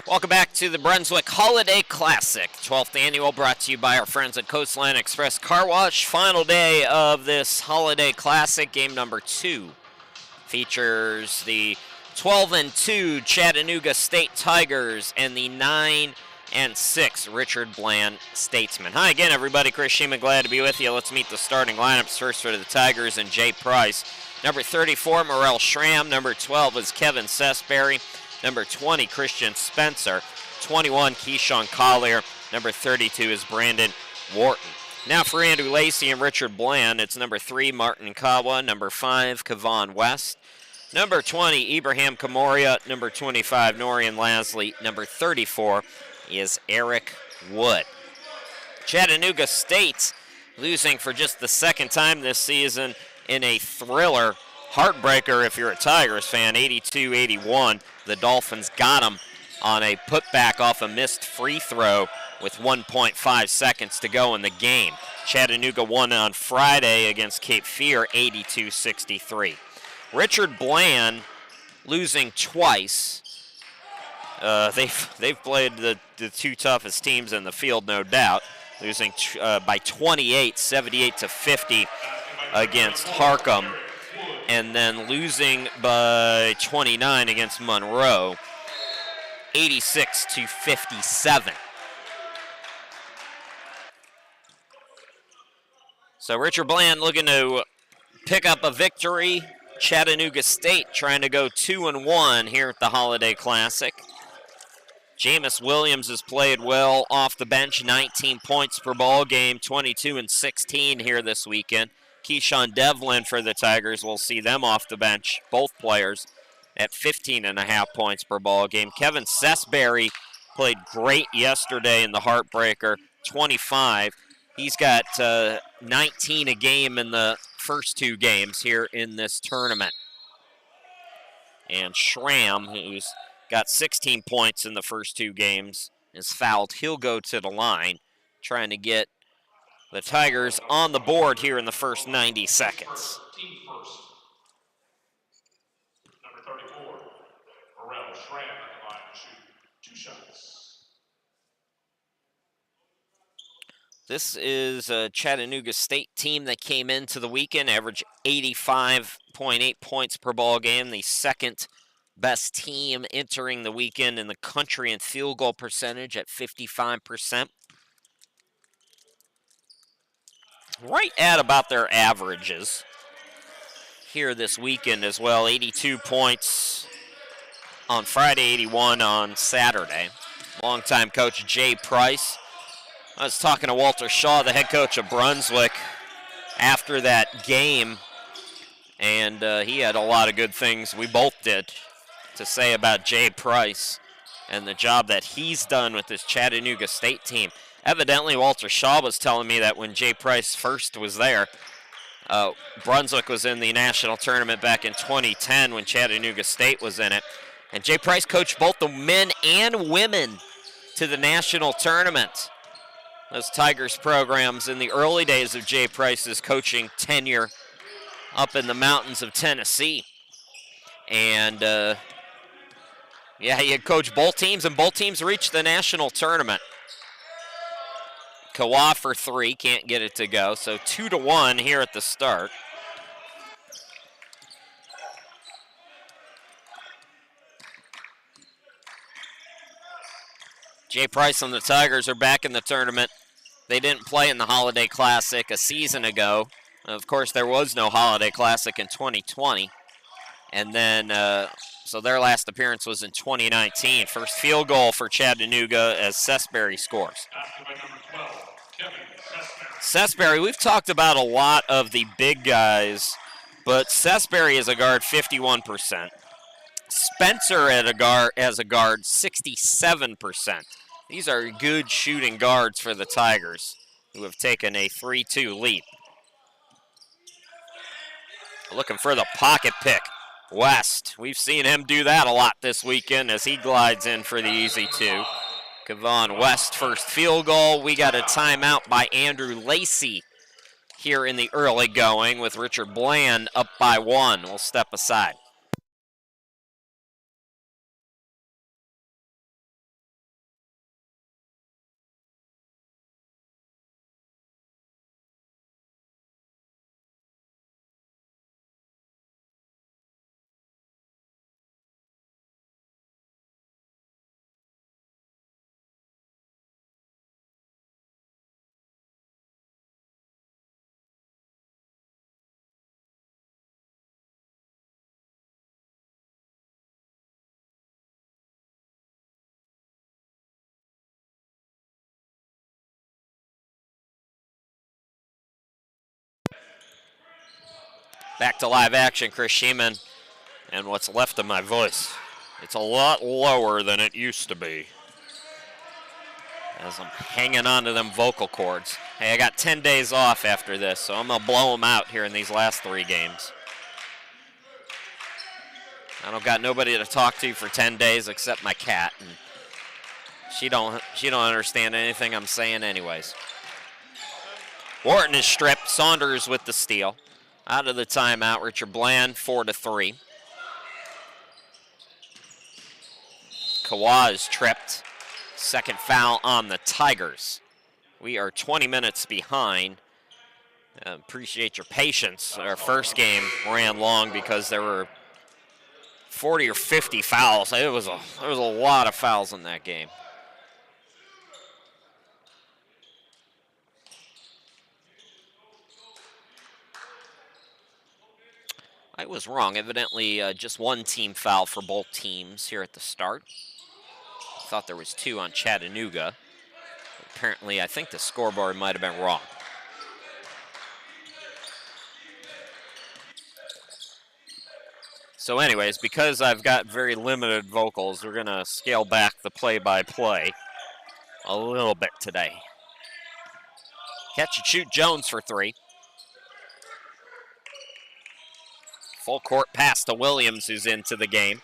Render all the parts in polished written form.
Welcome back to the Brunswick Holiday Classic, 12th annual, brought to you by our friends at Coastline Express Car Wash. Final day of this Holiday Classic, game number 2. Features the 12-2 Chattanooga State Tigers and the 9-6 Richard Bland Statesmen. Hi again, everybody. Chris Sheeman, glad to be with you. Let's meet the starting lineups. First for the Tigers and Jay Price. Number 34, Morel Schramm. Number 12 is Kevin Sesberry. Number 20, Christian Spencer. 21, Keyshawn Collier. Number 32 is Brandon Wharton. Now for Andrew Lacey and Richard Bland, it's number 3, Martin Kawa. Number 5, Kevon West. Number 20, Ibrahim Kamoria. Number 25, Norian Lasley. Number 34 is Eric Wood. Chattanooga State losing for just the second time this season in a thriller. Heartbreaker if you're a Tigers fan, 82-81. The Dolphins got them on a putback off a missed free throw with 1.5 seconds to go in the game. Chattanooga won on Friday against Cape Fear, 82-63. Richard Bland losing twice. They've played the two toughest teams in the field, no doubt. Losing by 28, 78-50 against Harcum. And then losing by 29 against Monroe, 86-57. So Richard Bland looking to pick up a victory. Chattanooga State trying to go 2-1 here at the Holiday Classic. Jameis Williams has played well off the bench, 19 points per ball game, 22-16 here this weekend. Keyshawn Devlin for the Tigers, we'll see them off the bench, both players, at 15.5 points per ball game. Kevin Sesberry played great yesterday in the Heartbreaker, 25. He's got 19 a game in the first 2 games here in this tournament. And Schramm, who's got 16 points in the first 2 games, is fouled. He'll go to the line, trying to get the Tigers on the board here in the first 90 seconds. Number 34, Morel Schramm at the line to shoot 2 shots. This is a Chattanooga State team that came into the weekend, averaged 85.8 points per ball game, the second best team entering the weekend in the country in field goal percentage at 55%. Right at about their averages here this weekend as well. 82 points on Friday, 81 on Saturday. Longtime coach Jay Price. I was talking to Walter Shaw, the head coach of Brunswick, after that game, and he had a lot of good things, we both did, to say about Jay Price and the job that he's done with this Chattanooga State team. Evidently, Walter Shaw was telling me that when Jay Price first was there, Brunswick was in the national tournament back in 2010 when Chattanooga State was in it. And Jay Price coached both the men and women to the national tournament. Those Tigers programs in the early days of Jay Price's coaching tenure up in the mountains of Tennessee. And, yeah, he had coached both teams, and both teams reached the national tournament. Kawa for 3, can't get it to go. So 2-1 here at the start. Jay Price and the Tigers are back in the tournament. They didn't play in the Holiday Classic a season ago. Of course, there was no Holiday Classic in 2020. And then, so their last appearance was in 2019. First field goal for Chattanooga as Sesberry scores. Sesberry, we've talked about a lot of the big guys, but Sesberry as a guard, 51%. Spencer as a guard, 67%. These are good shooting guards for the Tigers, who have taken a 3-2 lead. Looking for the pocket pick. West, we've seen him do that a lot this weekend as he glides in for the easy 2. Kevon West, first field goal. We got a timeout by Andrew Lacey here in the early going with Richard Bland up by 1. We'll step aside. Back to live action, Chris Sheeman, and what's left of my voice. It's a lot lower than it used to be, as I'm hanging on to them vocal cords. Hey, I got 10 days off after this, so I'm going to blow them out here in these last 3 games. I don't got nobody to talk to for 10 days except my cat, and she don't understand anything I'm saying anyways. Wharton is stripped. Saunders with the steal. Out of the timeout, Richard Bland, 4-3. Kawa is tripped. Second foul on the Tigers. We are 20 minutes behind. Appreciate your patience. Our first game ran long because there were 40 or 50 fouls. There was a lot of fouls in that game. I was wrong. Evidently, just 1 team foul for both teams here at the start. I thought there was 2 on Chattanooga. Apparently, I think the scoreboard might have been wrong. So anyways, because I've got very limited vocals, we're going to scale back the play-by-play a little bit today. Catch and shoot Jones for 3. Full court pass to Williams, who's into the game.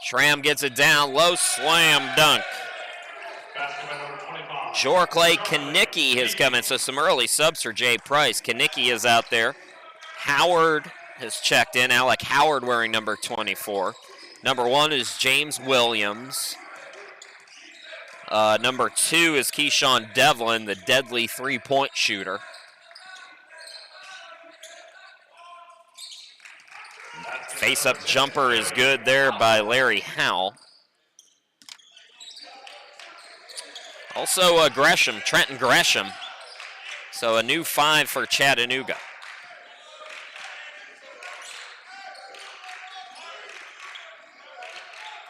Schramm gets it down, low slam dunk. Jorkley Kanicki has come in, so some early subs for Jay Price. Kanicki is out there. Howard has checked in. Alec Howard wearing number 24. Number 1 is James Williams. Number 2 is Keyshawn Devlin, the deadly three-point shooter. Face-up jumper is good there by Larry Howell. Also Gresham, Trenton Gresham. So a new 5 for Chattanooga.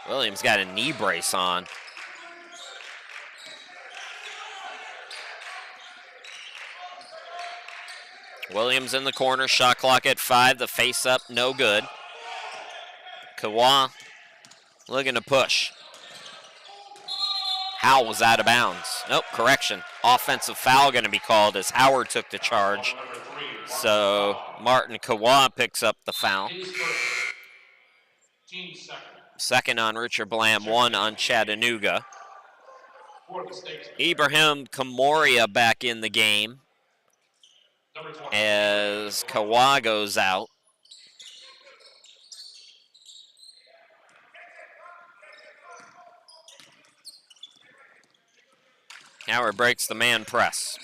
Williams got a knee brace on. Williams in the corner, shot clock at 5, the face-up, no good. Kawa looking to push. Howell was out of bounds. Nope, correction. Offensive foul going to be called as Howard took the charge. So Martin Kawa picks up the foul. Second on Richard Bland, 1 on Chattanooga. Ibrahim Kamoria back in the game as Kawa goes out. Howard breaks the man press.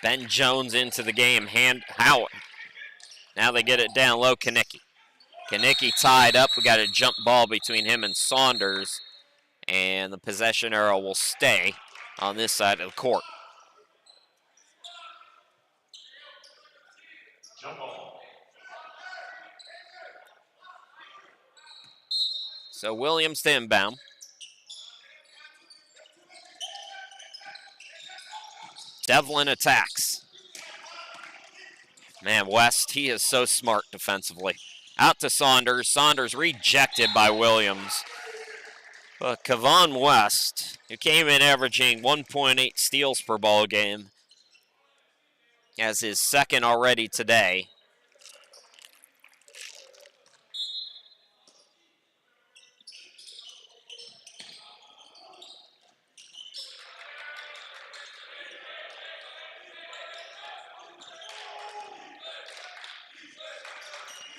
Ben Jones into the game, Howard. Now they get it down low, Kanicki. Kanicki tied up. We got a jump ball between him and Saunders, and the possession arrow will stay on this side of the court. Jump ball. So Williams to inbound. Devlin attacks. Man, West, he is so smart defensively. Out to Saunders. Saunders rejected by Williams. But Kevon West, who came in averaging 1.8 steals per ball game, has his second already today.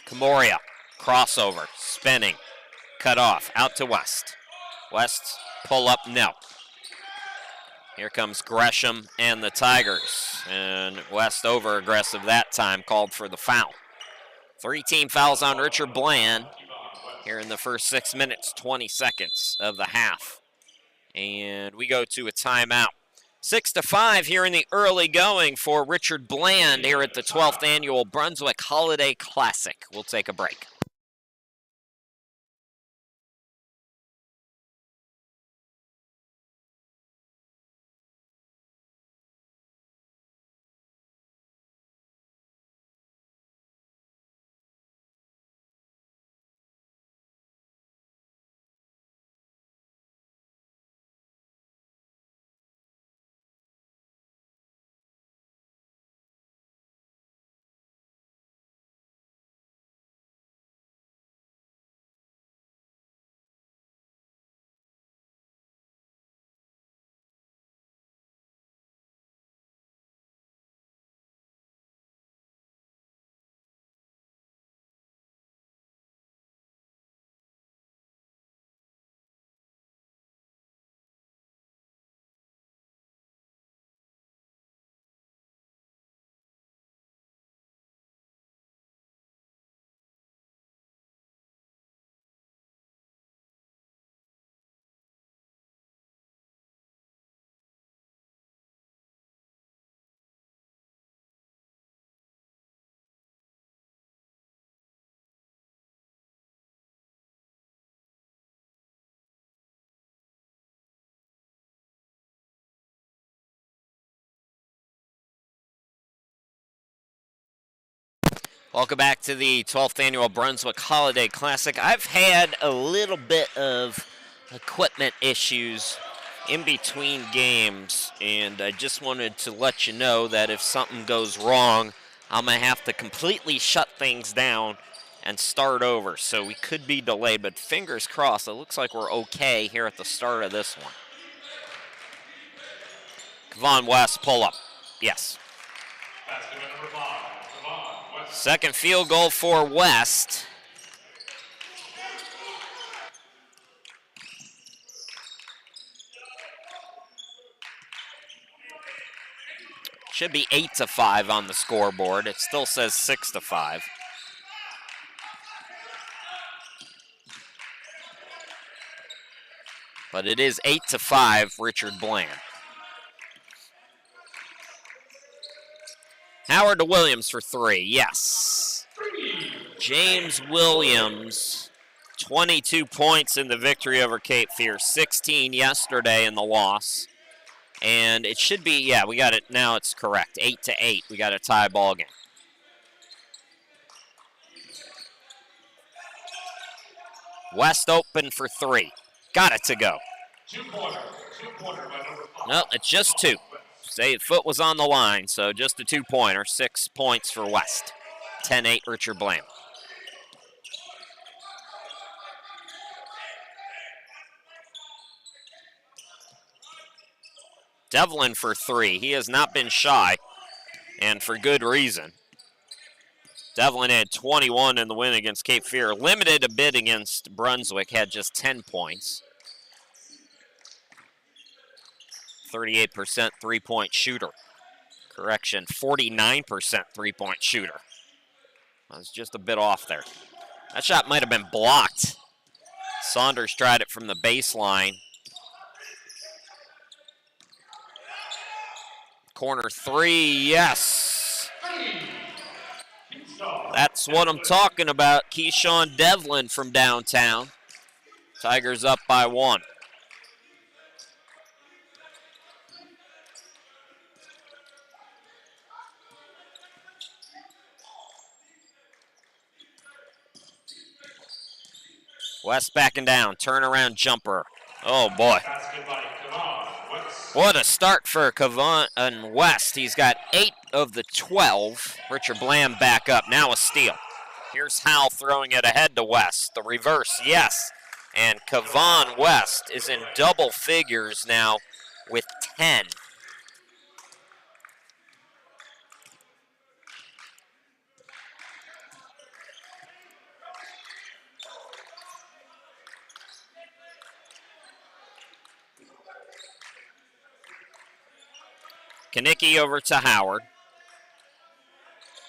Kamoria, crossover, spinning, cut off, out to West. West, pull up, no. Here comes Gresham and the Tigers. And West over aggressive that time, called for the foul. 3 team fouls on Richard Bland here in the first 6 minutes, 20 seconds of the half. And we go to a timeout. 6-5 here in the early going for Richard Bland here at the 12th annual Brunswick Holiday Classic. We'll take a break. Welcome back to the 12th Annual Brunswick Holiday Classic. I've had a little bit of equipment issues in between games, and I just wanted to let you know that if something goes wrong, I'm going to have to completely shut things down and start over. So we could be delayed, but fingers crossed, it looks like we're okay here at the start of this one. Kavon West, pull up. Yes. Basket number 5, Kavon West. Second field goal for West. Should be 8-5 on the scoreboard. It still says 6-5. But it is 8-5, Richard Bland. Howard to Williams for 3, yes. James Williams, 22 points in the victory over Cape Fear, 16 yesterday in the loss. And it should be, yeah, we got it, now it's correct, 8-8. We got a tie ball game. West open for 3. Got it to go. Two-pointer by number 5. No, it's just 2. Say foot was on the line, so just a 2-pointer. 6 points for West. 10-8 Richard Bland. Devlin for 3. He has not been shy, and for good reason. Devlin had 21 in the win against Cape Fear. Limited a bit against Brunswick, had just 10 points. 38% three-point shooter. Correction, 49% three-point shooter. I was just a bit off there. That shot might have been blocked. Saunders tried it from the baseline. Corner 3, yes. That's what I'm talking about. Keyshawn Devlin from downtown. Tigers up by 1. West backing down, turnaround jumper. Oh boy. What a start for Kavon West. He's got 8 of the 12. Richard Bland back up, now a steal. Here's Howell throwing it ahead to West. The reverse, yes. And Kavon West is in double figures now with 10. Kanicki over to Howard.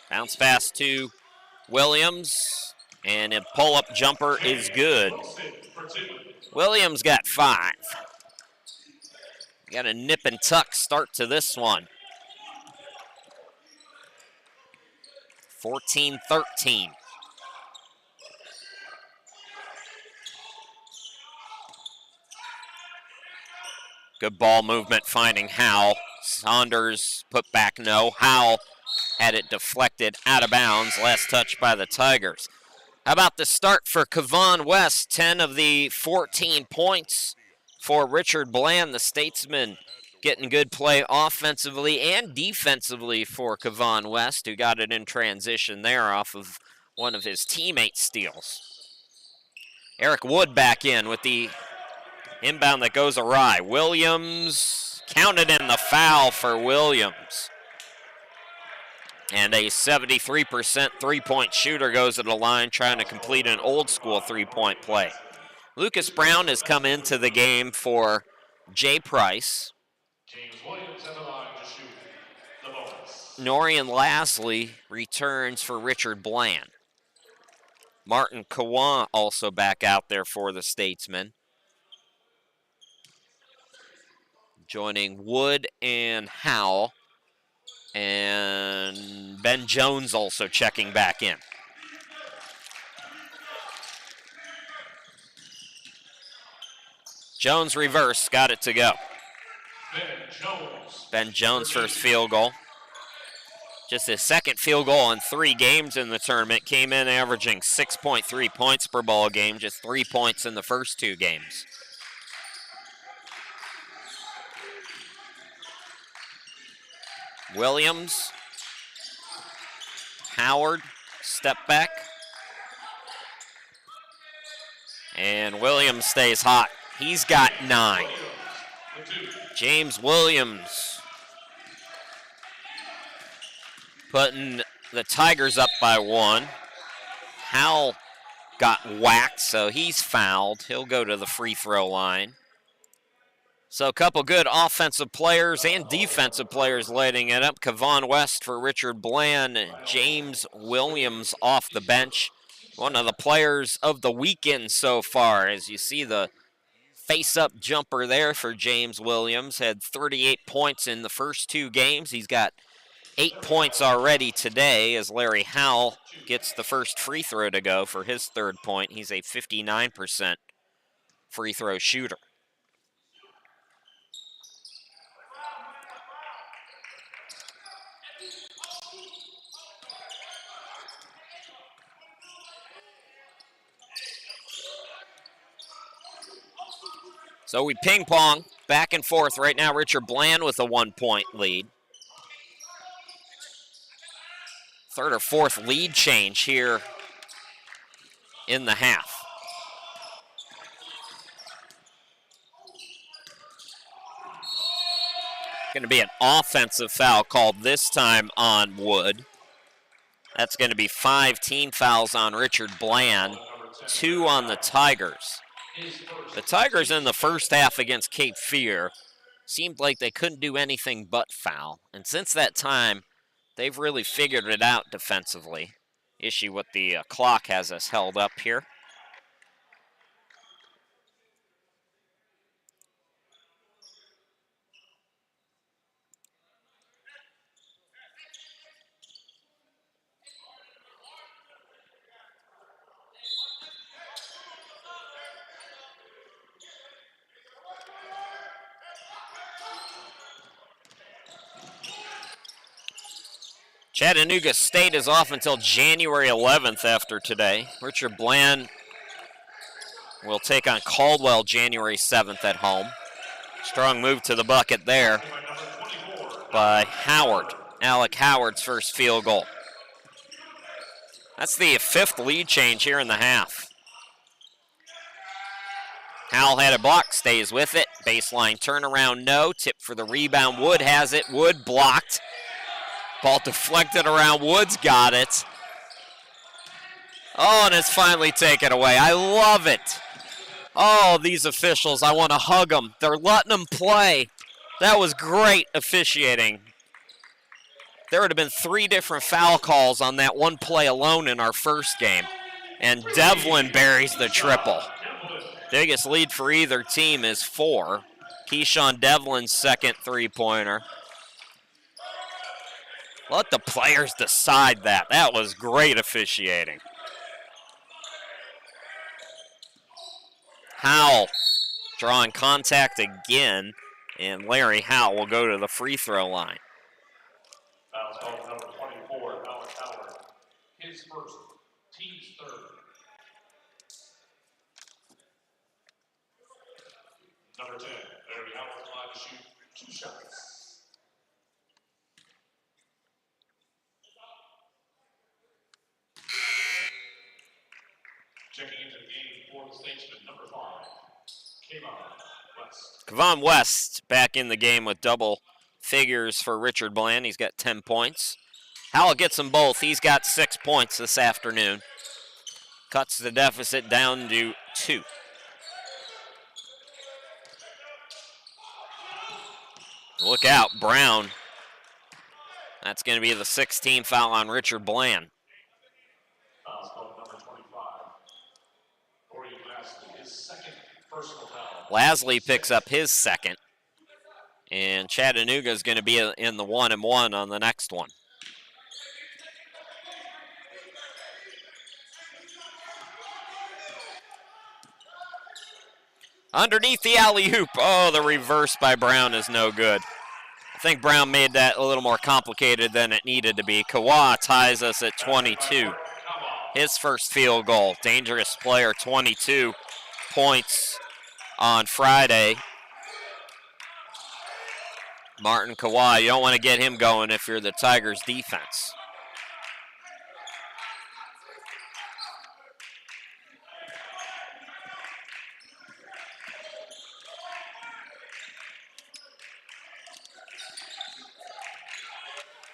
Bounce pass to Williams, and a pull-up jumper is good. Williams got 5. Got a nip and tuck start to this one. 14-13. Good ball movement finding Howell. Saunders put back no. Howell had it deflected out of bounds. Last touch by the Tigers. How about the start for Kavon West? 10 of the 14 points for Richard Bland, the Statesman, getting good play offensively and defensively for Kavon West, who got it in transition there off of one of his teammates' steals. Eric Wood back in with the inbound that goes awry. Williams counted in the foul for Williams. And a 73% three-point shooter goes to the line trying to complete an old-school three-point play. Lucas Brown has come into the game for Jay Price. James Williams at the line to shoot the bonus. Norian Lasley returns for Richard Bland. Martin Kawan also back out there for the Statesman. Joining Wood and Howell. And Ben Jones also checking back in. Jones reverse, got it to go. Ben Jones first field goal. Just his second field goal in 3 games in the tournament. Came in averaging 6.3 points per ball game, just 3 points in the first 2 games. Williams, Howard, step back. And Williams stays hot. He's got 9. James Williams putting the Tigers up by 1. Howell got whacked, so he's fouled. He'll go to the free throw line. So a couple good offensive players and defensive players lighting it up. Kevon West for Richard Bland, James Williams off the bench. One of the players of the weekend so far, as you see the face-up jumper there for James Williams. Had 38 points in the first 2 games. He's got 8 points already today as Larry Howell gets the first free throw to go for his 3rd point. He's a 59% free throw shooter. So we ping pong back and forth. Right now, Richard Bland with a 1-point lead. 3rd or 4th lead change here in the half. Going to be an offensive foul called this time on Wood. That's going to be 5 team fouls on Richard Bland, 2 on the Tigers. The Tigers in the first half against Cape Fear seemed like they couldn't do anything but foul. And since that time, they've really figured it out defensively. Issue with the clock has us held up here. Chattanooga State is off until January 11th after today. Richard Bland will take on Caldwell January 7th at home. Strong move to the bucket there by Howard. Alec Howard's first field goal. That's the 5th lead change here in the half. Howell had a block, stays with it. Baseline turnaround, no. Tip for the rebound. Wood has it. Wood blocked. Ball deflected around. Woods got it. Oh, and it's finally taken away. I love it. Oh, these officials, I want to hug them. They're letting them play. That was great officiating. There would have been 3 different foul calls on that one play alone in our first game. And Devlin buries the triple. Biggest lead for either team is 4. Keyshawn Devlin's second 3-pointer. Let the players decide that. That was great officiating. Howell drawing contact again, and Larry Howell will go to the free throw line. Foul called number 24, Alec Howard. His first, team's 3rd. Number 10, Larry Howard line to shoot 2 shots. Checking into the game for the Statesman, number 5, Kevon West. Kevon West back in the game with double figures for Richard Bland. He's got 10 points. Howell gets them both. He's got 6 points this afternoon. Cuts the deficit down to 2. Look out, Brown. That's going to be the 16th foul on Richard Bland. Foul called number 25. Corey Lasley, his second personal foul. Lasley picks up his second. And Chattanooga is going to be in the 1-and-1 on the next one. Underneath the alley-oop. Oh, the reverse by Brown is no good. I think Brown made that a little more complicated than it needed to be. Kawa ties us at 22. His first field goal. Dangerous player, 22 points on Friday. Martin Kawa, you don't want to get him going if you're the Tigers defense.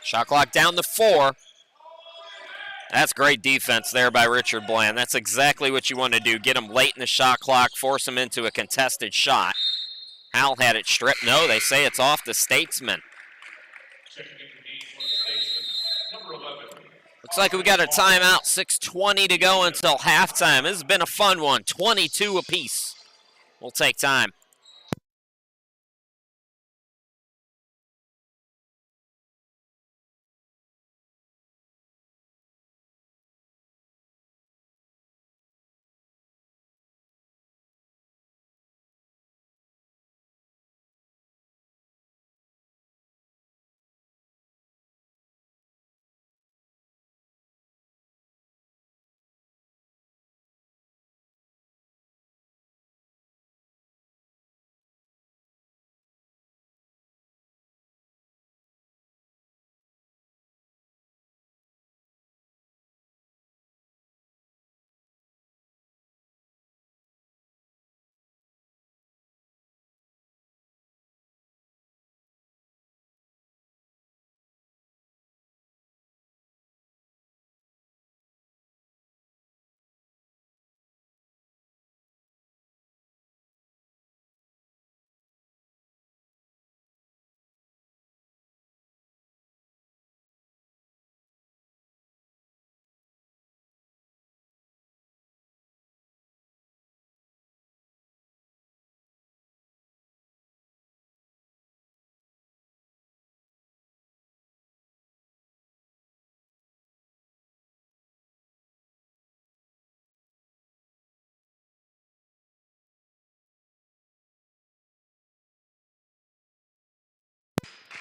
Shot clock down to 4. That's great defense there by Richard Bland. That's exactly what you want to do. Get him late in the shot clock, force him into a contested shot. Howell had it stripped. No, they say it's off the Statesman. Looks like we got a timeout. 6:20 to go until halftime. This has been a fun one. 22 apiece. We'll take time.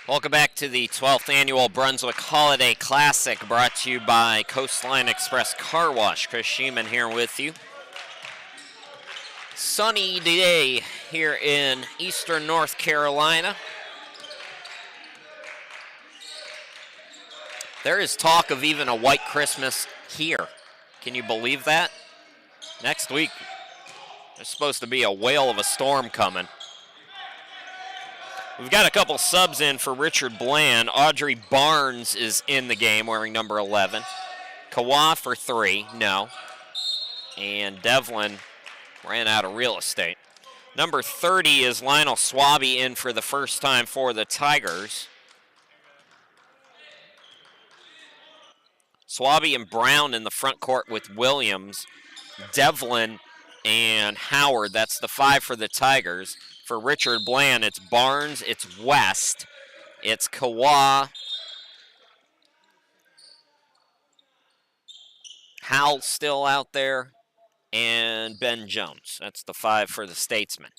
Welcome back to the 12th Annual Brunswick Holiday Classic, brought to you by Coastline Express Car Wash. Chris Sheeman here with you. Sunny day here in eastern North Carolina. There is talk of even a white Christmas here. Can you believe that? Next week, there's supposed to be a whale of a storm coming. We've got a couple subs in for Richard Bland. Audrey Barnes is in the game wearing number 11. Kawa for 3, no. And Devlin ran out of real estate. Number 30 is Lionel Swaby in for the first time for the Tigers. Swaby and Brown in the front court with Williams. Devlin and Howard, that's the 5 for the Tigers. For Richard Bland, it's Barnes, it's West, it's Kawa, Howell still out there, and Ben Jones. That's the 5 for the Statesman.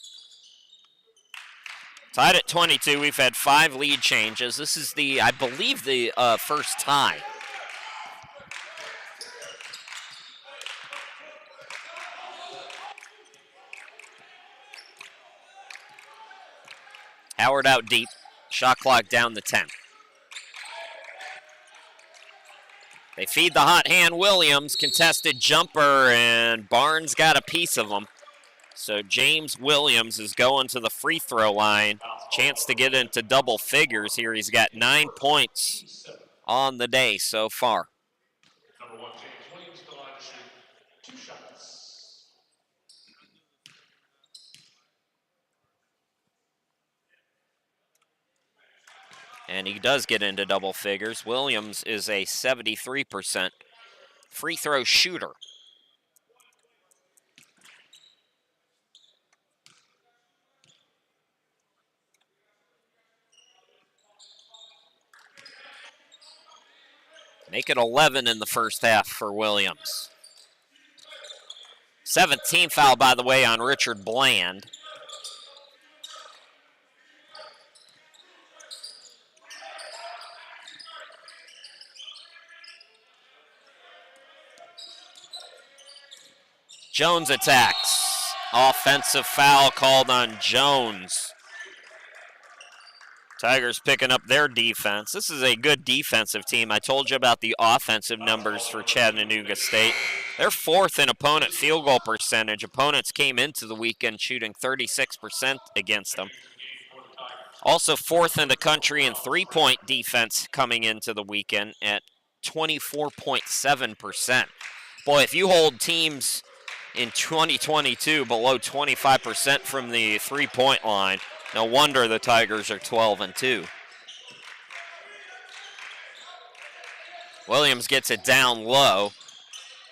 Tied at 22, we've had 5 lead changes. This is the, I believe, the first tie. Howard out deep. Shot clock down to 10. They feed the hot hand Williams. Contested jumper, and Barnes got a piece of him. So James Williams is going to the free throw line. Chance to get into double figures here. He's got 9 points on the day so far. Number 1, James Williams, the line to shoot 2 shots. And he does get into double figures. Williams is a 73% free throw shooter. Make it 11 in the first half for Williams. 17th foul, by the way, on Richard Bland. Jones attacks. Offensive foul called on Jones. Tigers picking up their defense. This is a good defensive team. I told you about the offensive numbers for Chattanooga State. They're fourth in opponent field goal percentage. Opponents came into the weekend shooting 36% against them. Also fourth in the country in three-point defense coming into the weekend at 24.7%. Boy, if you hold teams in 2022 below 25% from the three-point line, no wonder the Tigers are 12-2. Williams gets it down low.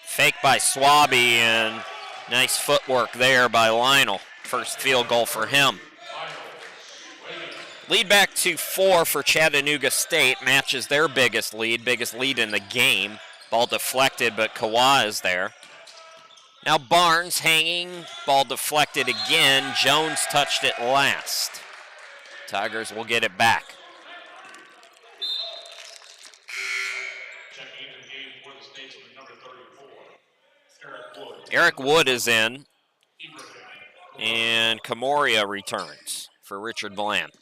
Fake by Swaby, and nice footwork there by Lionel. First field goal for him. Lead back to 4 for Chattanooga State. Matches their biggest lead in the game. Ball deflected, but Kawa is there. Now Barnes hanging, ball deflected again. Jones touched it last. Tigers will get it back. Checking into the game for the Statesman, number 34, Eric Wood is in, and Camoria returns for Richard Bland.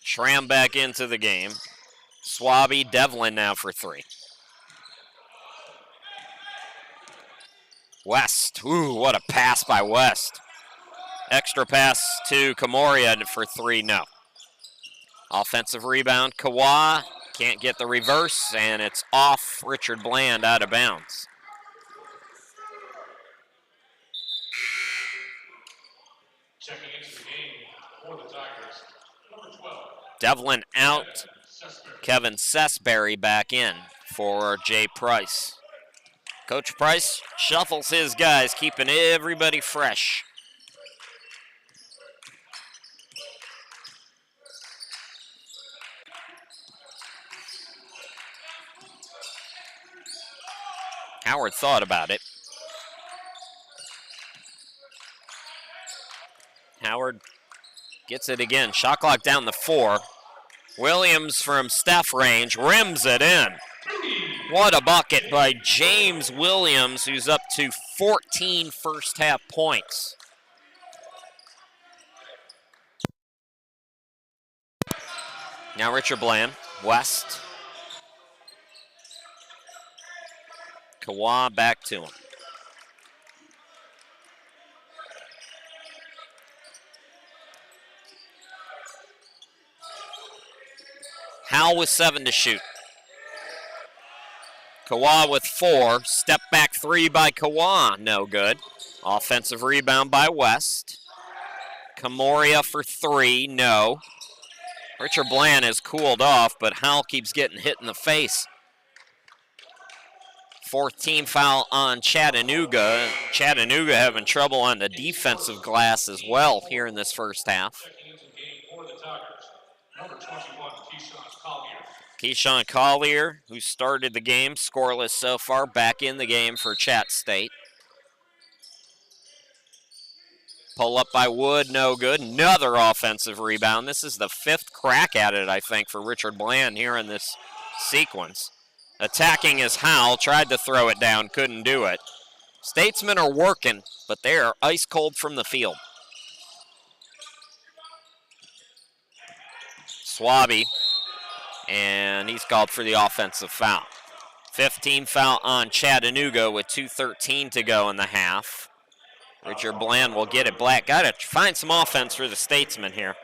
Schramm back into the game. Swaby, Devlin now for 3. West, ooh, what a pass by West. Extra pass to Camoria for 3, no. Offensive rebound, Kawa can't get the reverse, and it's off Richard Bland out of bounds. Checking into the game for the Tigers, number 12. Devlin out. Kevin Sesberry back in for Jay Price. Coach Price shuffles his guys, keeping everybody fresh. Howard thought about it. Howard gets it again. Shot clock down to 4. Williams from Steph range rims it in. What a bucket by James Williams, who's up to 14 first half points. Now Richard Bland, West. Kawa back to him. Howell with 7 to shoot. Kawa with 4. Step back 3 by Kawa. No good. Offensive rebound by West. Camoria for 3. No. Richard Bland has cooled off, but Howell keeps getting hit in the face. 4th team foul on Chattanooga. Chattanooga having trouble on the defensive glass as well here in this first half. Checking into the game for the Tigers, number 21, Keyshawn Collier. Keyshawn Collier, who started the game, scoreless so far, back in the game for Chat State. Pull up by Wood, no good. Another offensive rebound. This is the 5th crack at it, I think, for Richard Bland here in this sequence. Attacking is Howell, tried to throw it down, couldn't do it. Statesmen are working, but they are ice cold from the field. Swaby, and he's called for the offensive foul. 15 foul on Chattanooga with 2:13 to go in the half. Richard Bland will get it back. Got to find some offense for the Statesmen here.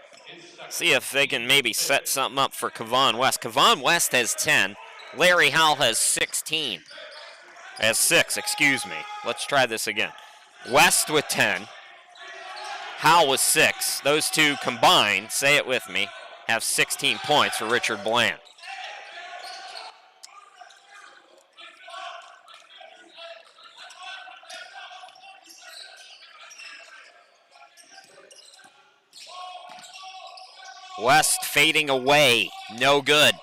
See if they can maybe set something up for Kevon West. Kevon West has 10. Larry Howell has 16. Has 6, excuse me. Let's try this again. West with 10. Howell with 6. Those two combined, say it with me, have 16 points for Richard Bland. West fading away, no good.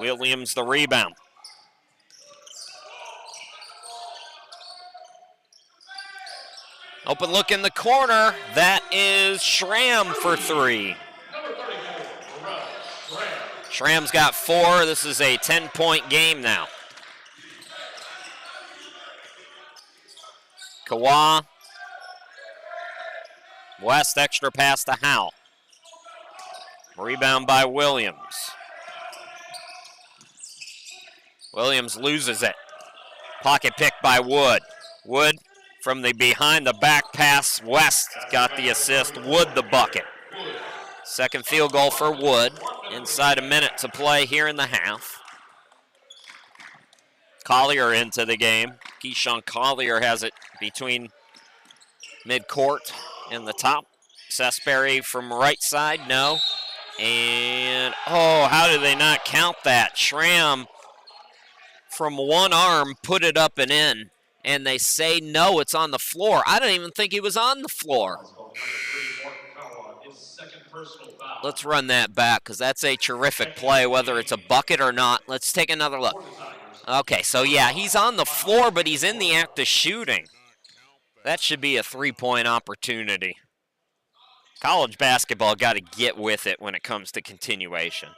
Williams the rebound. Open look in the corner. That is Schramm for 3. Schramm's got 4. This is a 10-point game now. Kawa. West extra pass to Howell. Rebound by Williams. Williams loses it. Pocket pick by Wood. Wood from the behind the back pass. West got the assist. Wood the bucket. Second field goal for Wood. Inside a minute to play here in the half. Collier into the game. Keyshawn Collier has it between midcourt and the top. Sesberry from right side, no. And, oh, how did they not count that? Schramm from one arm put it up and in. And they say, no, it's on the floor. I don't even think he was on the floor. Let's run that back because that's a terrific play, whether it's a bucket or not. Let's take another look. Okay, so yeah, he's on the floor, but he's in the act of shooting. That should be a three-point opportunity. College basketball got to get with it when it comes to continuation.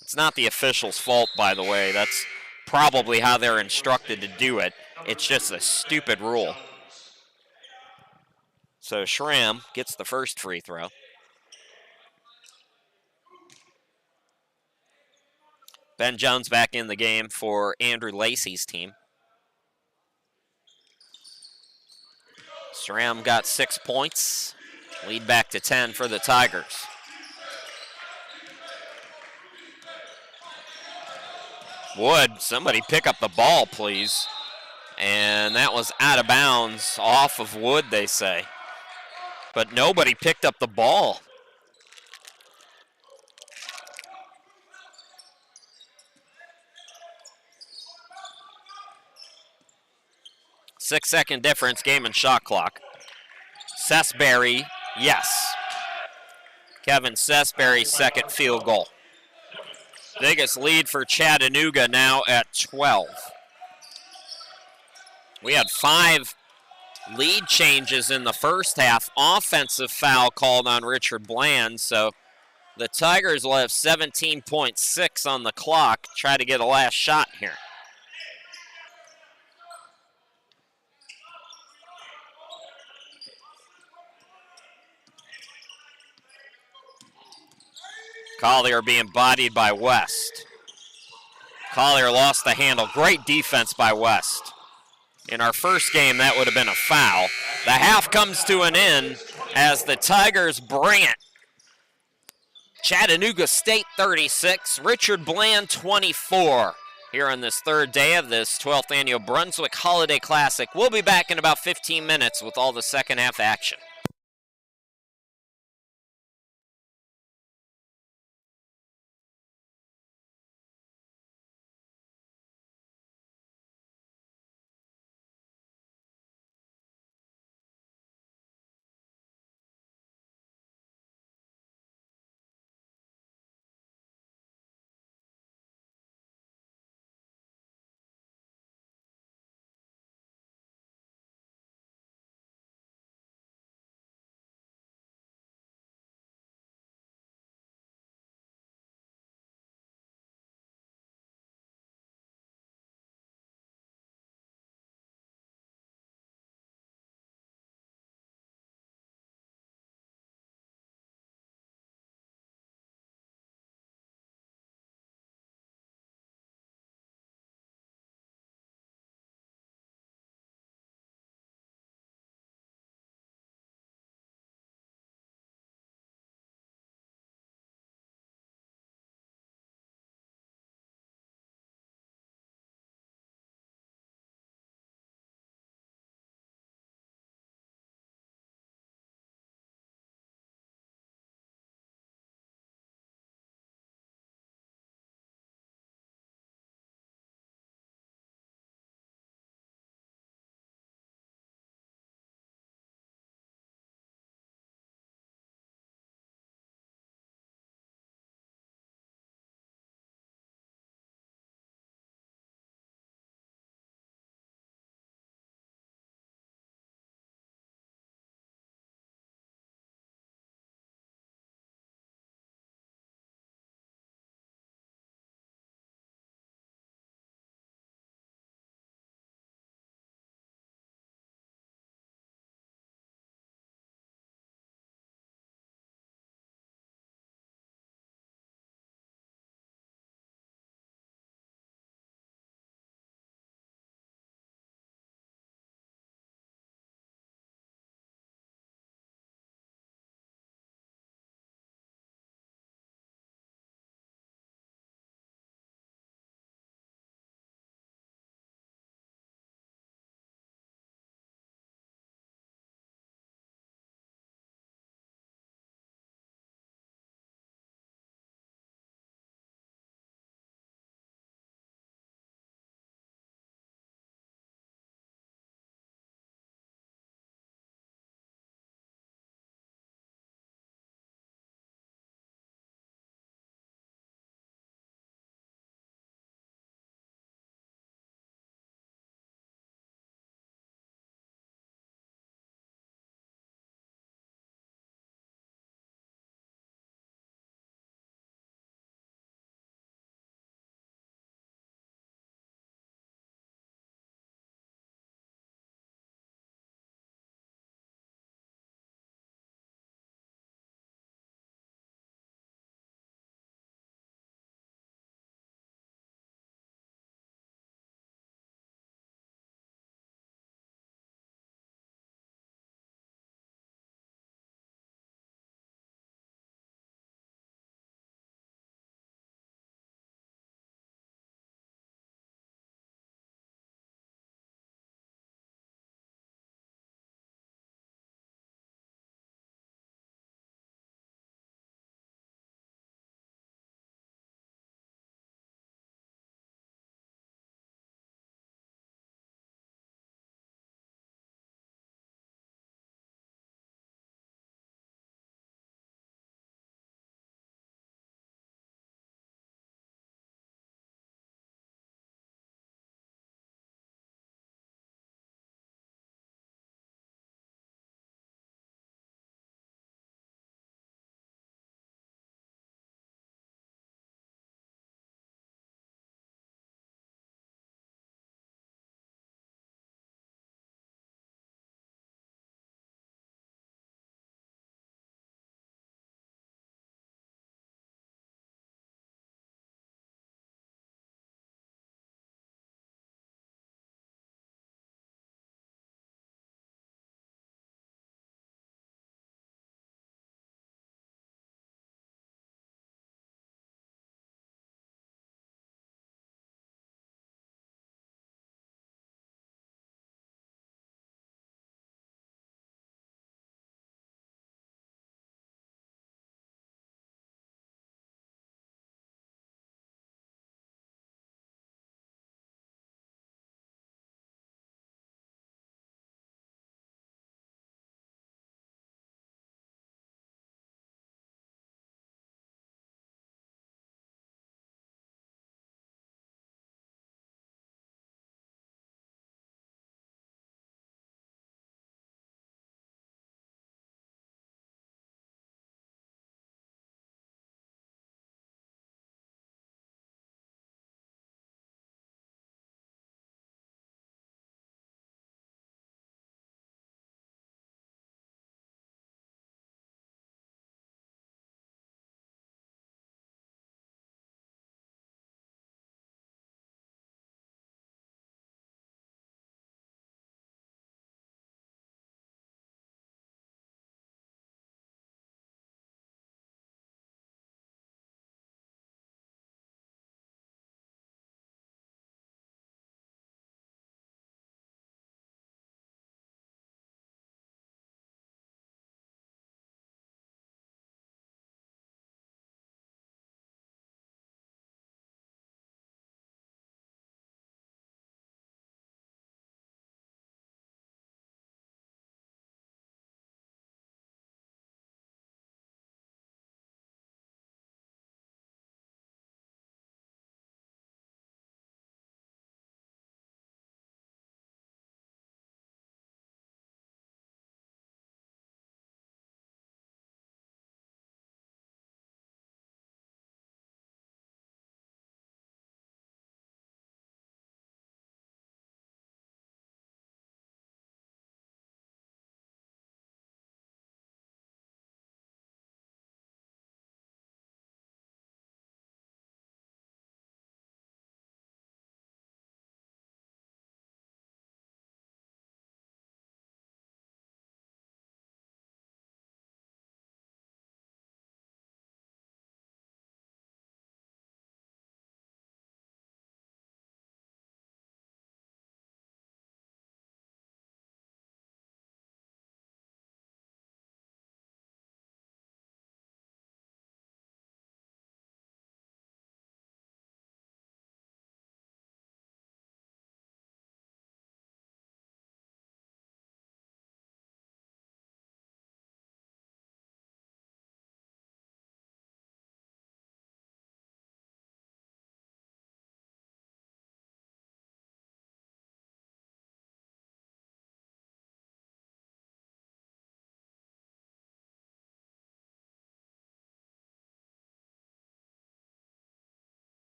It's not the officials' fault, by the way. That's probably how they're instructed to do it. It's just a stupid rule. So Schramm gets the first free throw. Ben Jones back in the game for Andrew Lacey's team. Schramm got 6 points. Lead back to 10 for the Tigers. Wood, somebody pick up the ball, please. And that was out of bounds, off of Wood, they say. But nobody picked up the ball. Six-second difference, game and shot clock. Sesberry, yes. Kevin Sesberry's second field goal. Biggest lead for Chattanooga now at 12. We had 5 lead changes in the first half. Offensive foul called on Richard Bland, so the Tigers will have 17.6 on the clock. Try to get a last shot here. Collier being bodied by West. Collier lost the handle. Great defense by West. In our first game, that would have been a foul. The half comes to an end as the Tigers bring it. Chattanooga State 36, Richard Bland 24. Here on this third day of this 12th annual Brunswick Holiday Classic. We'll be back in about 15 minutes with all the second half action.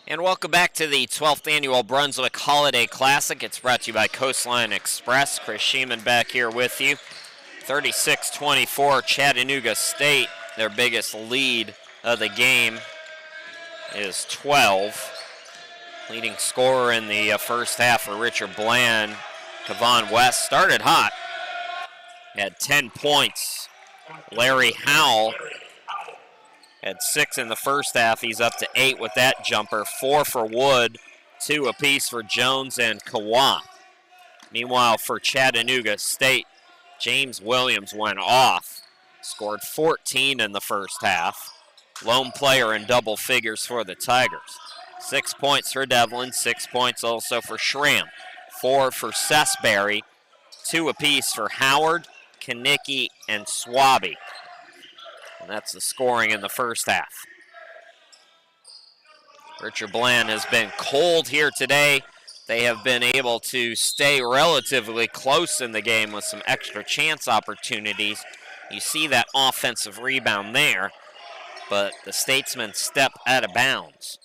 And welcome back to the 12th Annual Brunswick Holiday Classic. It's brought to you by Coastline Express. Chris Sheeman back here with you. 36-24, Chattanooga State. Their biggest lead of the game is 12. Leading scorer in the first half for Richard Bland, Kevon West, started hot. Had 10 points. Larry Howell had 6 in the first half. He's up to 8 with that jumper. 4 for Wood, 2 apiece for Jones and Kawa. Meanwhile, for Chattanooga State, James Williams went off. Scored 14 in the first half. Lone player in double figures for the Tigers. 6 points for Devlin, 6 points also for Schramm. 4 for Sesberry, 2 apiece for Howard, Kanicki, and Swaby. And that's the scoring in the first half. Richard Bland has been cold here today. They have been able to stay relatively close in the game with some extra chance opportunities. You see that offensive rebound there, but the Statesmen step out of bounds.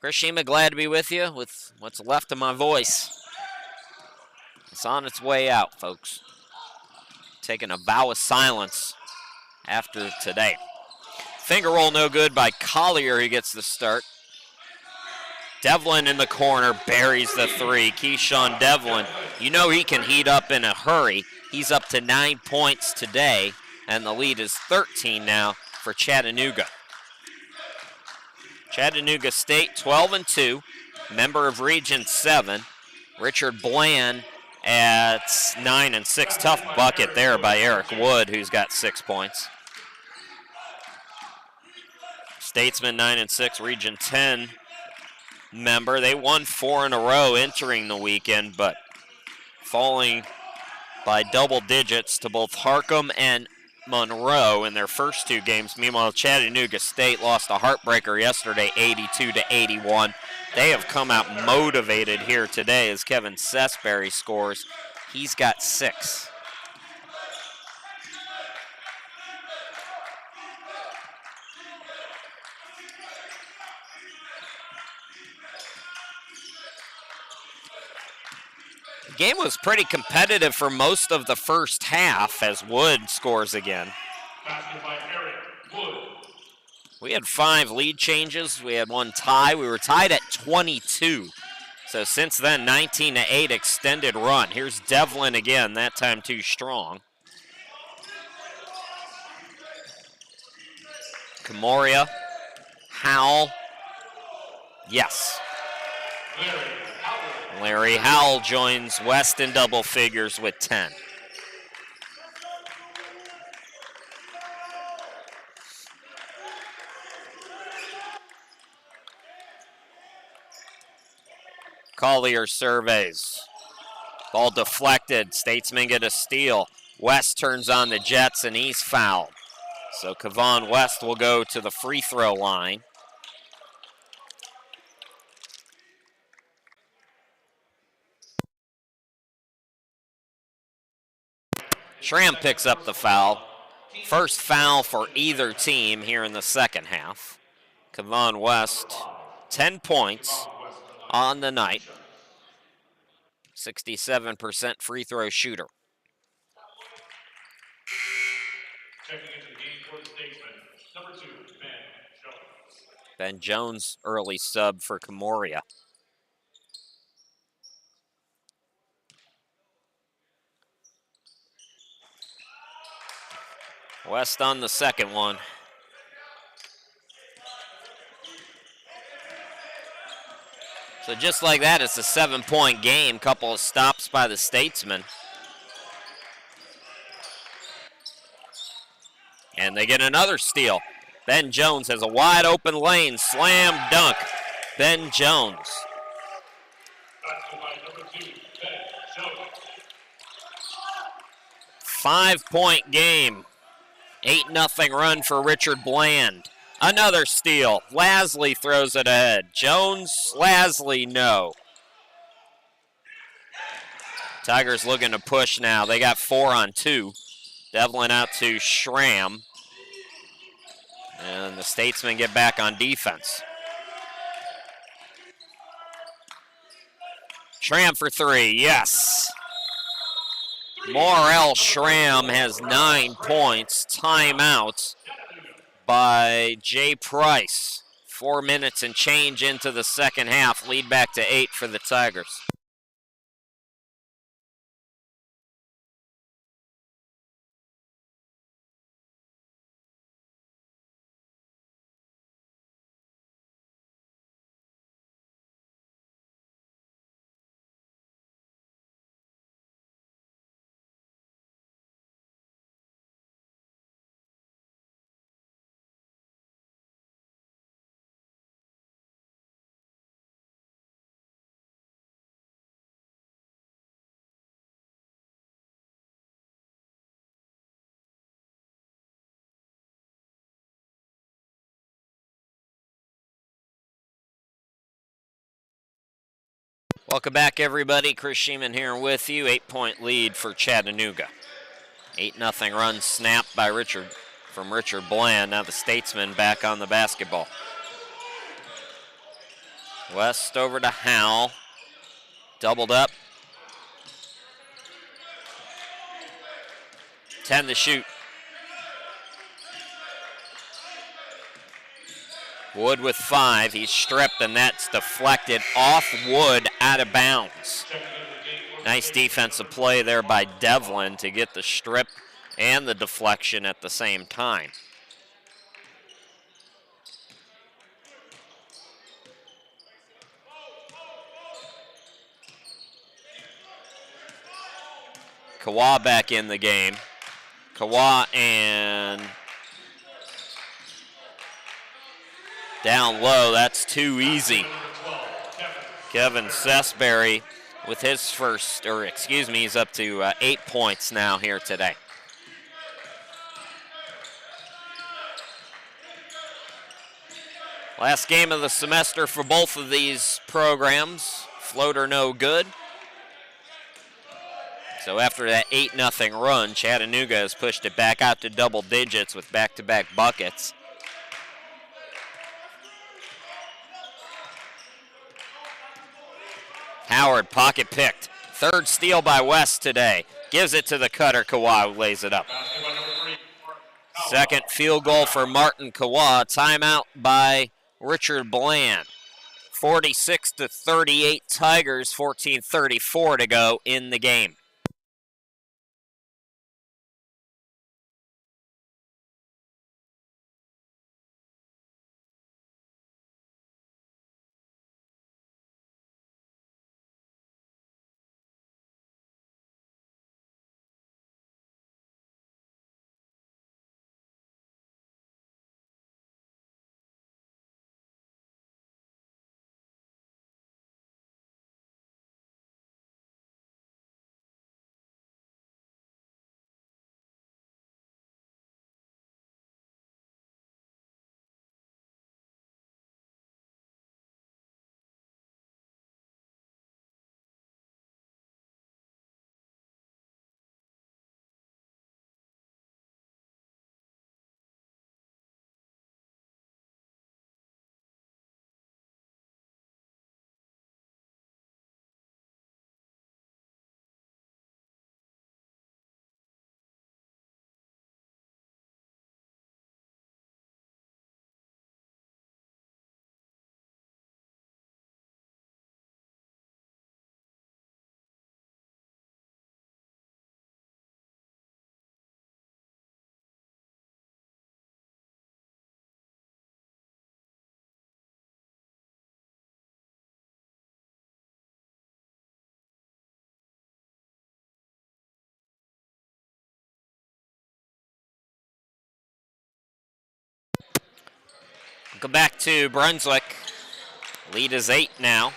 Chris Shima, glad to be with you with what's left of my voice. It's on its way out, folks. Taking a vow of silence after today. Finger roll no good by Collier, who gets the start. Devlin in the corner, buries the 3. Keyshawn Devlin, you know he can heat up in a hurry. He's up to 9 points today, and the lead is 13 now for Chattanooga. Chattanooga State 12-2, member of Region 7. Richard Bland at 9-6. Tough bucket there by Eric Wood, who's got 6 points. Statesman 9-6, Region 10 member. They won 4 in a row entering the weekend, but falling by double digits to both Harcum and Monroe in their first 2 games. Meanwhile, Chattanooga State lost a heartbreaker yesterday, 82-81. They have come out motivated here today as Kevin Sesberry scores. He's got 6. The game was pretty competitive for most of the first half as Wood scores again. We had 5 lead changes. We had 1 tie. We were tied at 22. So since then, 19-8 extended run. Here's Devlin again, that time too strong. Camoria, Howell, yes. Larry Howell joins West in double figures with 10. Collier surveys. Ball deflected. Statesmen get a steal. West turns on the Jets and he's fouled. So Kevon West will go to the free throw line. Schramm picks up the foul. First foul for either team here in the second half. Kevon West, 10 points on the night. 67% free throw shooter. Checking into the game for the Statesman, number 2, Ben Jones. Ben Jones, early sub for Camoria. West on the second one. So just like that, it's a 7-point game. Couple of stops by the Statesmen. And they get another steal. Ben Jones has a wide open lane. Slam dunk. Ben Jones. 5-point game. 8-0 run for Richard Bland. Another steal. Lasley throws it ahead. Jones, Lasley, no. Tigers looking to push now. They got 4 on 2. Devlin out to Schramm. And the Statesmen get back on defense. Schramm for three, yes. Morel Schramm has 9 points. Timeout by Jay Price. 4 minutes and change into the second half. Lead back to 8 for the Tigers. Welcome back, everybody. Chris Sheeman here with you. 8-point lead for Chattanooga. 8-0 run snapped by Richard Bland. Now the Statesmen back on the basketball. West over to Howell. Doubled up. 10 to shoot. Wood with 5. He's stripped, and that's deflected off Wood, out of bounds. Nice defensive play there by Devlin to get the strip and the deflection at the same time. Kawa back in the game. Kawa and down low, that's too easy. Kevin Sesberry with his first, he's up to 8 points now here today. Last game of the semester for both of these programs. Floater no good. So after that 8-0 run, Chattanooga has pushed it back out to double digits with back-to-back buckets. Howard pocket picked. Third steal by West today. Gives it to the cutter. Kawa lays it up. Second field goal for Martin Kawa. Timeout by Richard Bland. 46-38 Tigers. 14:34 to go in the game. Go back to Brunswick. Lead is 8 now.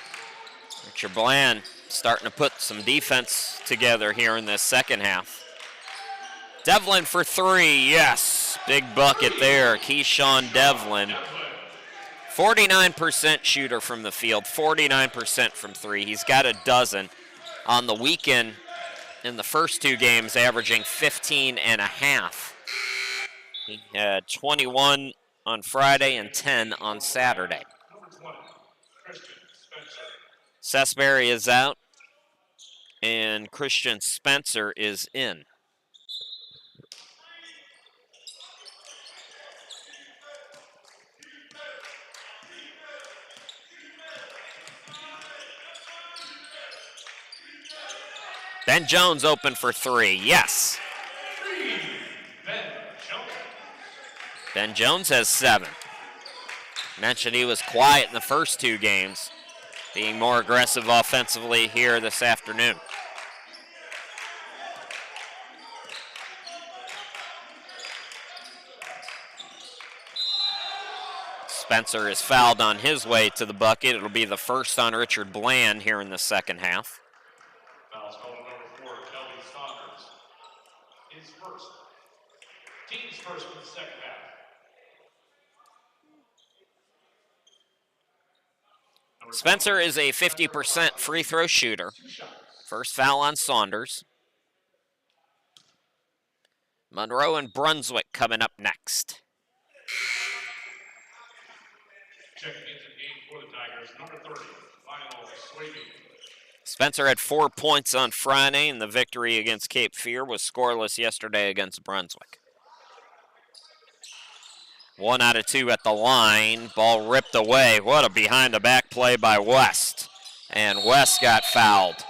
Richard Bland starting to put some defense together here in this second half. Devlin for 3, yes. Big bucket there, Keyshawn Devlin. 49% shooter from the field, 49% from 3. He's got a dozen. On the weekend, in the first 2 games, averaging 15 and a half. He had 21 on Friday and 10 on Saturday. Number 20, Christian Spencer. Sesberry is out, and Christian Spencer is in. Ben Jones open for 3. Yes. Ben Jones has 7. Mentioned he was quiet in the first 2 games, being more aggressive offensively here this afternoon. Spencer is fouled on his way to the bucket. It'll be the first on Richard Bland here in the second half. Foul's called on number 4, Kelly Saunders. His first. Team's first for the second half. Spencer is a 50% free throw shooter. First foul on Saunders. Monroe and Brunswick coming up next. Checking into the game for the Tigers, number 30, Lionel Swaby. Spencer had 4 points on Friday, and the victory against Cape Fear was scoreless yesterday against Brunswick. 1 out of 2 at the line. Ball ripped away. What a behind-the-back play by West. And West got fouled.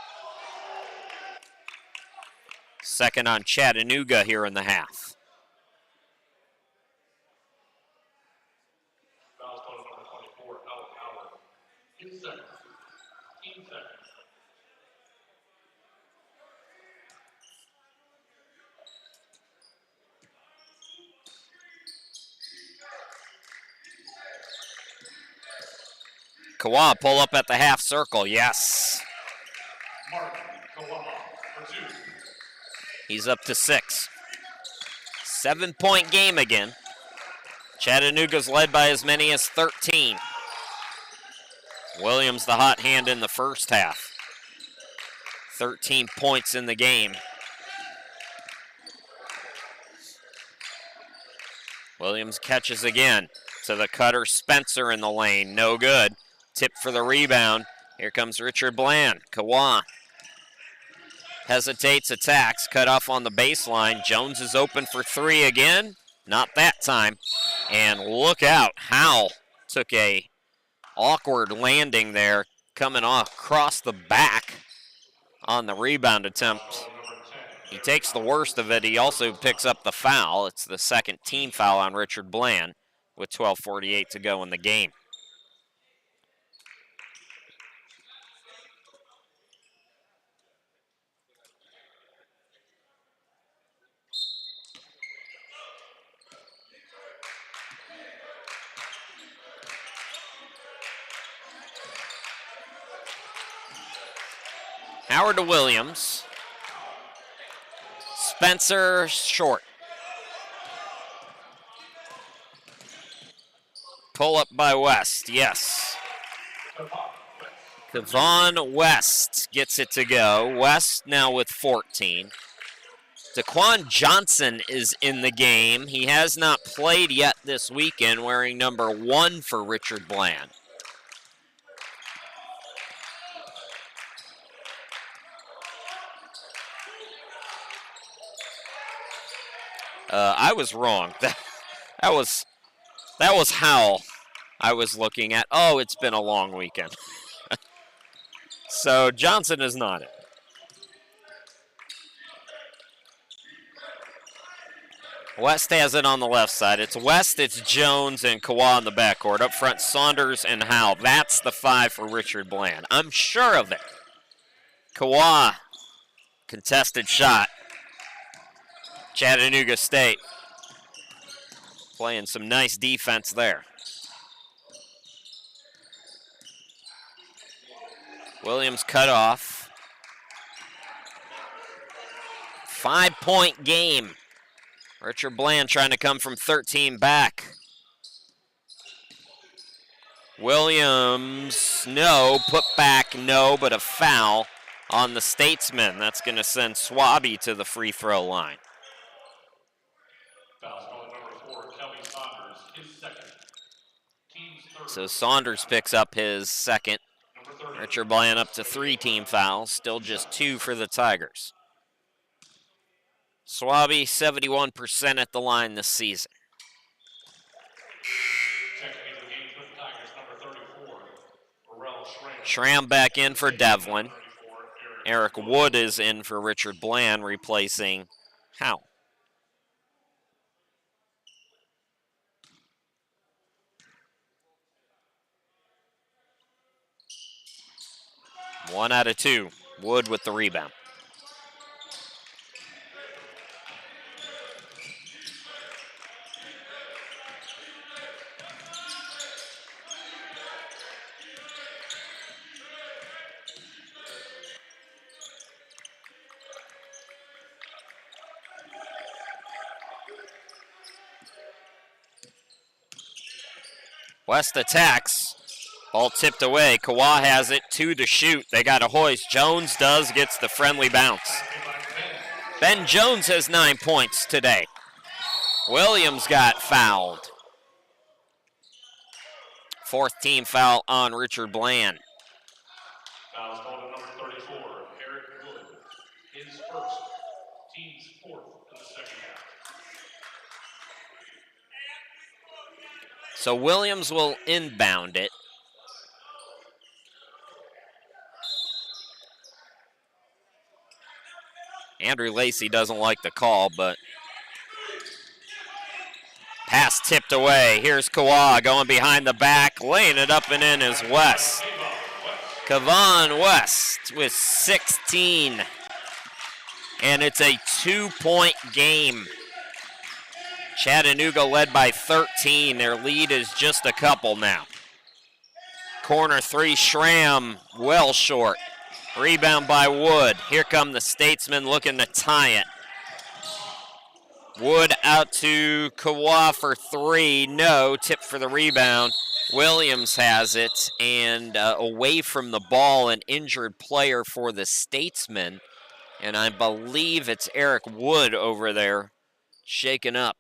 Second on Chattanooga here in the half. Foul's called on number 24, Alec Howard. His second. Team second. Kawa pull up at the half circle. Yes. Martin Kawaha for 2. He's up to 6. 7-point game again. Chattanooga's led by as many as 13. Williams the hot hand in the first half. 13 points in the game. Williams catches again to the cutter. Spencer in the lane. No good. Tip for the rebound. Here comes Richard Bland. Kawan hesitates, attacks, cut off on the baseline. Jones is open for 3 again. Not that time. And look out. Howell took a awkward landing there, coming off across the back on the rebound attempt. He takes the worst of it. He also picks up the foul. It's the second team foul on Richard Bland with 12:48 to go in the game. Howard to Williams. Spencer short. Pull up by West, yes. Kevon West gets it to go. West now with 14. Daquan Johnson is in the game. He has not played yet this weekend, wearing number 1 for Richard Bland. I was wrong. That was Howell I was looking at. Oh, it's been a long weekend. So Johnson is not it. West has it on the left side. It's West, it's Jones, and Kawa in the backcourt. Up front, Saunders and Howell. That's the 5 for Richard Bland. I'm sure of it. Kawa, contested shot. Chattanooga State playing some nice defense there. Williams cut off. 5-point game. Richard Bland trying to come from 13 back. Williams, no. Put back, no, but a foul on the Statesman. That's going to send Swaby to the free throw line. Foul's called number 4, Kelly Saunders, his second. So Saunders picks up his second. Number 30. Richard Bland up to 3 team fouls, still just 2 for the Tigers. Swaby 71% at the line this season. Checking into the game for the Tigers, number 34, Burrell Schramm. Schramm back in for Devlin. 34, Eric Wood is in for Richard Bland, replacing Howe. One out of 2. Wood with the rebound. West attacks. Ball tipped away. Kawa has it. 2 to shoot. They got a hoist. Jones gets the friendly bounce. Ben Jones has 9 points today. Williams got fouled. 4th team foul on Richard Bland. Fouls called on number 34, Eric Wood. His first, team's 4th in the second half. So Williams will inbound it. Andrew Lacey doesn't like the call, but pass tipped away. Here's Kawa going behind the back, laying it up and in is West. Kevon West with 16. And it's a 2-point game. Chattanooga led by 13. Their lead is just a couple now. Corner 3, Schramm, well short. Rebound by Wood. Here come the Statesmen looking to tie it. Wood out to Kawa for 3. No, tip for the rebound. Williams has it, and away from the ball, an injured player for the Statesmen. And I believe it's Eric Wood over there shaken up.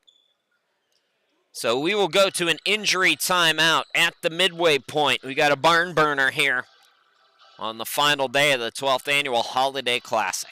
So we will go to an injury timeout at the midway point. We got a barn burner here on the final day of the 12th Annual Holiday Classic.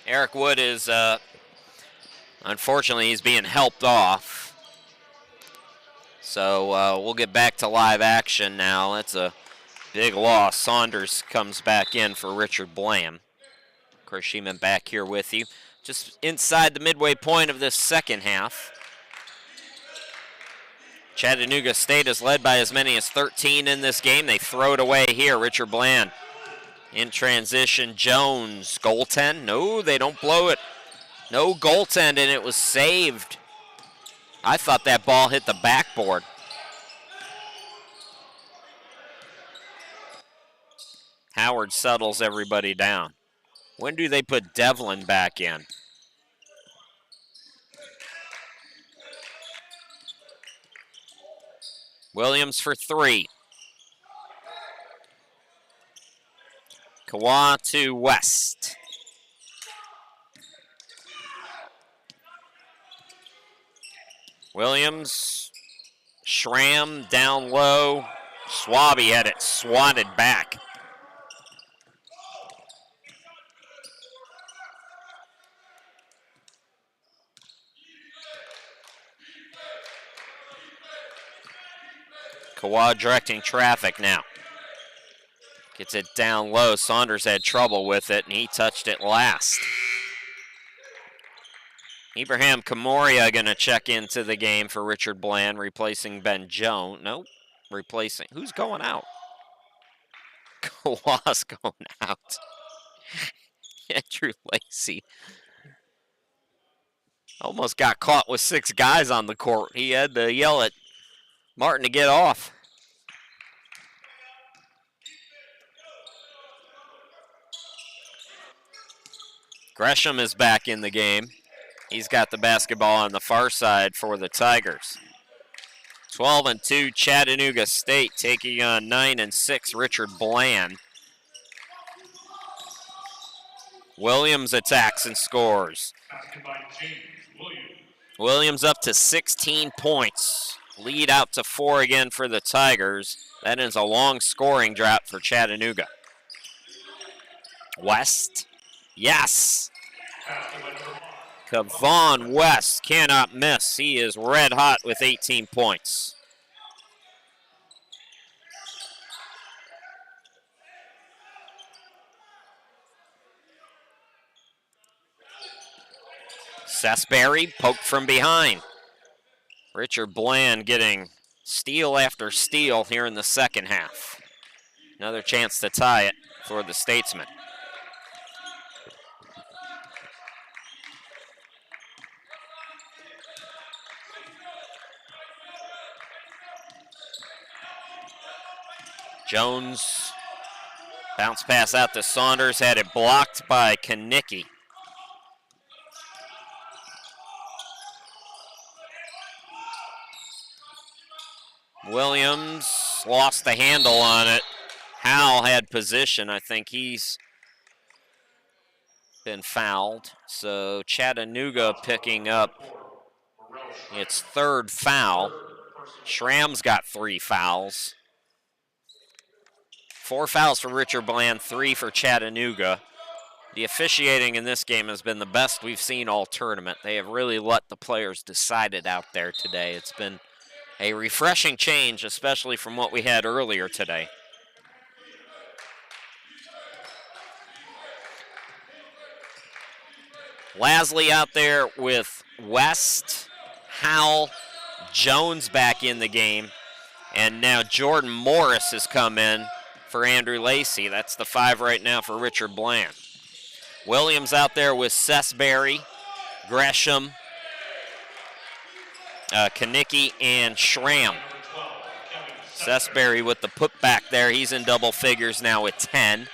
Eric Wood is, unfortunately, he's being helped off. So we'll get back to live action now. That's a big loss. Saunders comes back in for Richard Bland. Of course, Sheeman back here with you. Just inside the midway point of this second half. Chattanooga State is led by as many as 13 in this game. They throw it away here. Richard Bland in transition. Jones, goaltend. No, they don't blow it. No goaltend, and it was saved. I thought that ball hit the backboard. Howard settles everybody down. When do they put Devlin back in? Williams for 3. Kawa to West. Williams, Schramm down low. Swaby had it swatted back. Kawa directing traffic now. Gets it down low. Saunders had trouble with it, and he touched it last. Ibrahim Kamoria going to check into the game for Richard Bland, replacing Ben Jones. Nope. replacing. Who's going out? Kawhi's going out. Andrew Lacey almost got caught with 6 guys on the court. He had to yell at Martin to get off. Gresham is back in the game. He's got the basketball on the far side for the Tigers. 12-2 Chattanooga State taking on 9-6 Richard Bland. Williams attacks and scores. Williams up to 16 points. Lead out to 4 again for the Tigers. That is a long scoring drought for Chattanooga. West. Yes. Kavon West cannot miss. He is red hot with 18 points. Sesberry poked from behind. Richard Bland getting steal after steal here in the second half. Another chance to tie it for the Statesmen. Jones, bounce pass out to Saunders, had it blocked by Kanicki. Williams lost the handle on it. Howell had position. I think he's been fouled. So Chattanooga picking up its 3rd foul. Schramm's got 3 fouls. 4 fouls for Richard Bland, 3 for Chattanooga. The officiating in this game has been the best we've seen all tournament. They have really let the players decide it out there today. It's been a refreshing change, especially from what we had earlier today. Lasley out there with West, Howell, Jones back in the game, and now Jordan Morris has come in for Andrew Lacey. That's the 5 right now for Richard Bland. Williams out there with Sesberry, Gresham, Kanicki, and Schramm. Sesberry with the putback there. He's in double figures now with 10.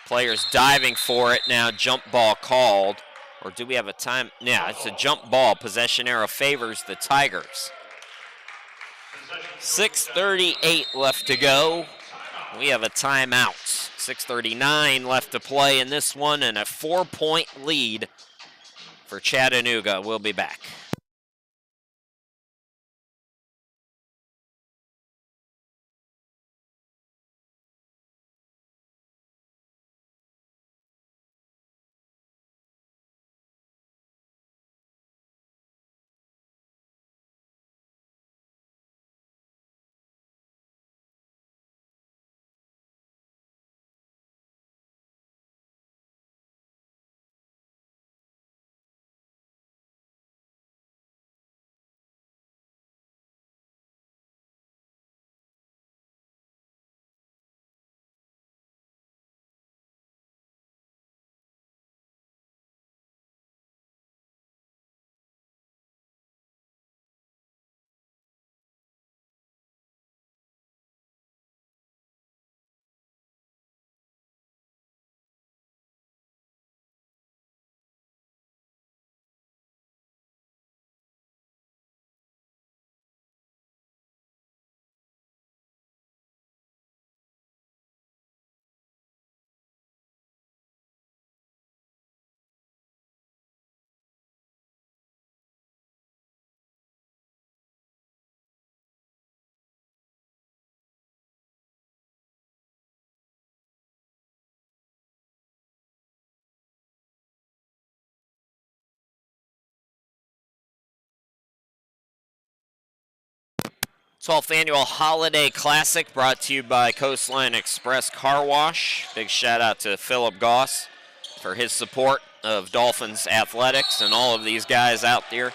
Players diving for it now. Jump ball called. Or do we have a time? Yeah, it's a jump ball. Possession arrow favors the Tigers. 6:38 left to go. We have a timeout. 6:39 left to play in this one, and a 4-point lead for Chattanooga. We'll be back. Twelfth Annual Holiday Classic brought to you by Coastline Express Car Wash. Big shout out to Philip Goss for his support of Dolphins athletics and all of these guys out there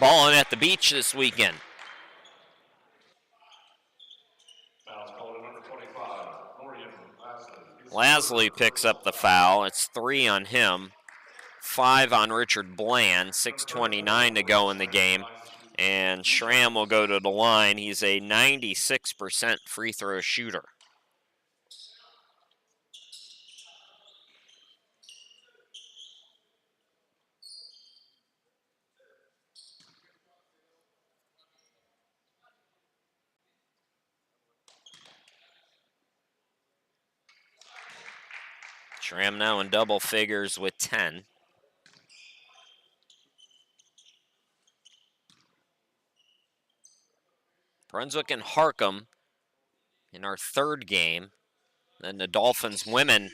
balling at the beach this weekend. Lasley picks up the foul. It's 3 on him, 5 on Richard Bland, 6:29 to go in the game. And Schramm will go to the line. He's a 96% free throw shooter. Schramm now in double figures with 10. Brunswick and Harcum in our third game. Then the Dolphins women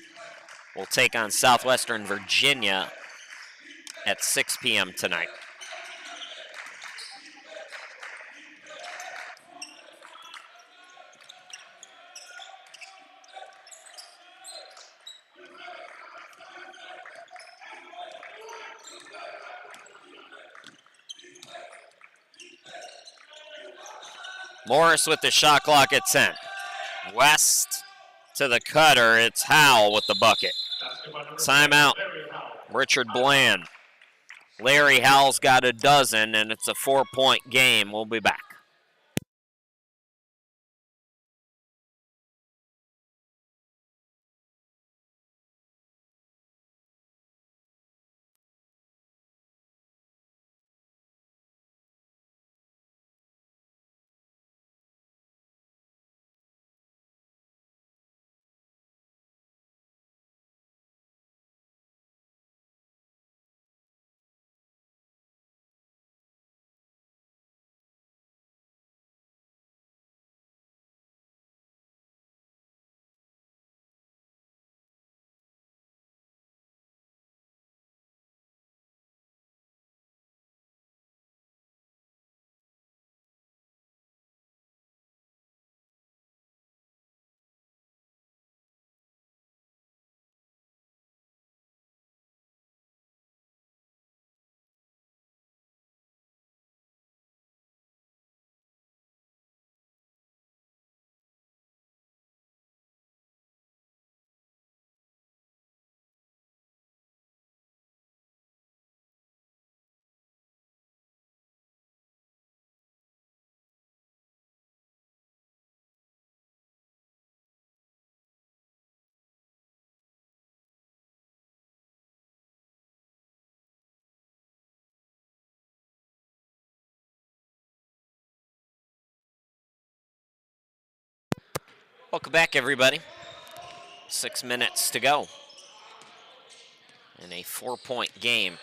will take on Southwestern Virginia at 6 p.m. tonight. Morris with the shot clock at 10. West to the cutter. It's Howell with the bucket. Timeout. Richard Bland. Larry Howell's got a dozen, and it's a 4-point game. We'll be back. Welcome back, everybody. 6 minutes to go in a 4-point game.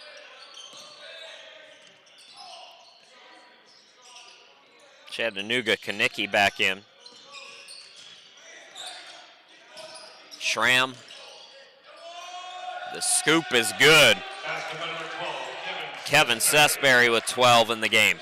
Chattanooga, Kanicki back in. Schramm. The scoop is good. Kevin Sesberry with 12 in the game.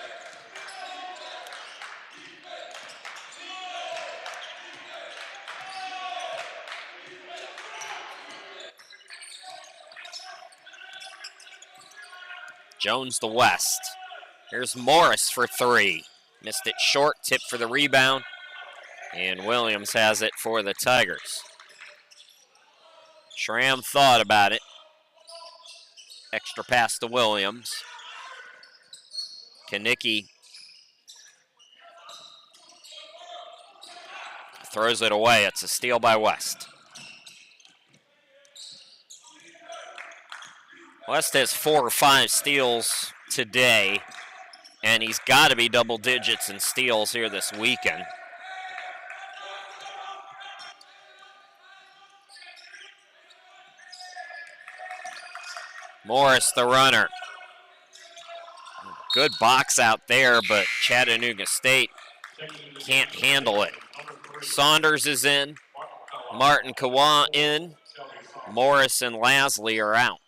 Jones to West. Here's Morris for 3. Missed it short, tip for the rebound. And Williams has it for the Tigers. Schramm thought about it. Extra pass to Williams. Kanicki throws it away. It's a steal by West. West has 4 or 5 steals today, and he's got to be double digits in steals here this weekend. Morris, the runner. Good box out there, but Chattanooga State can't handle it. Saunders is in. Martin Kawa in. Morris and Lasley are out.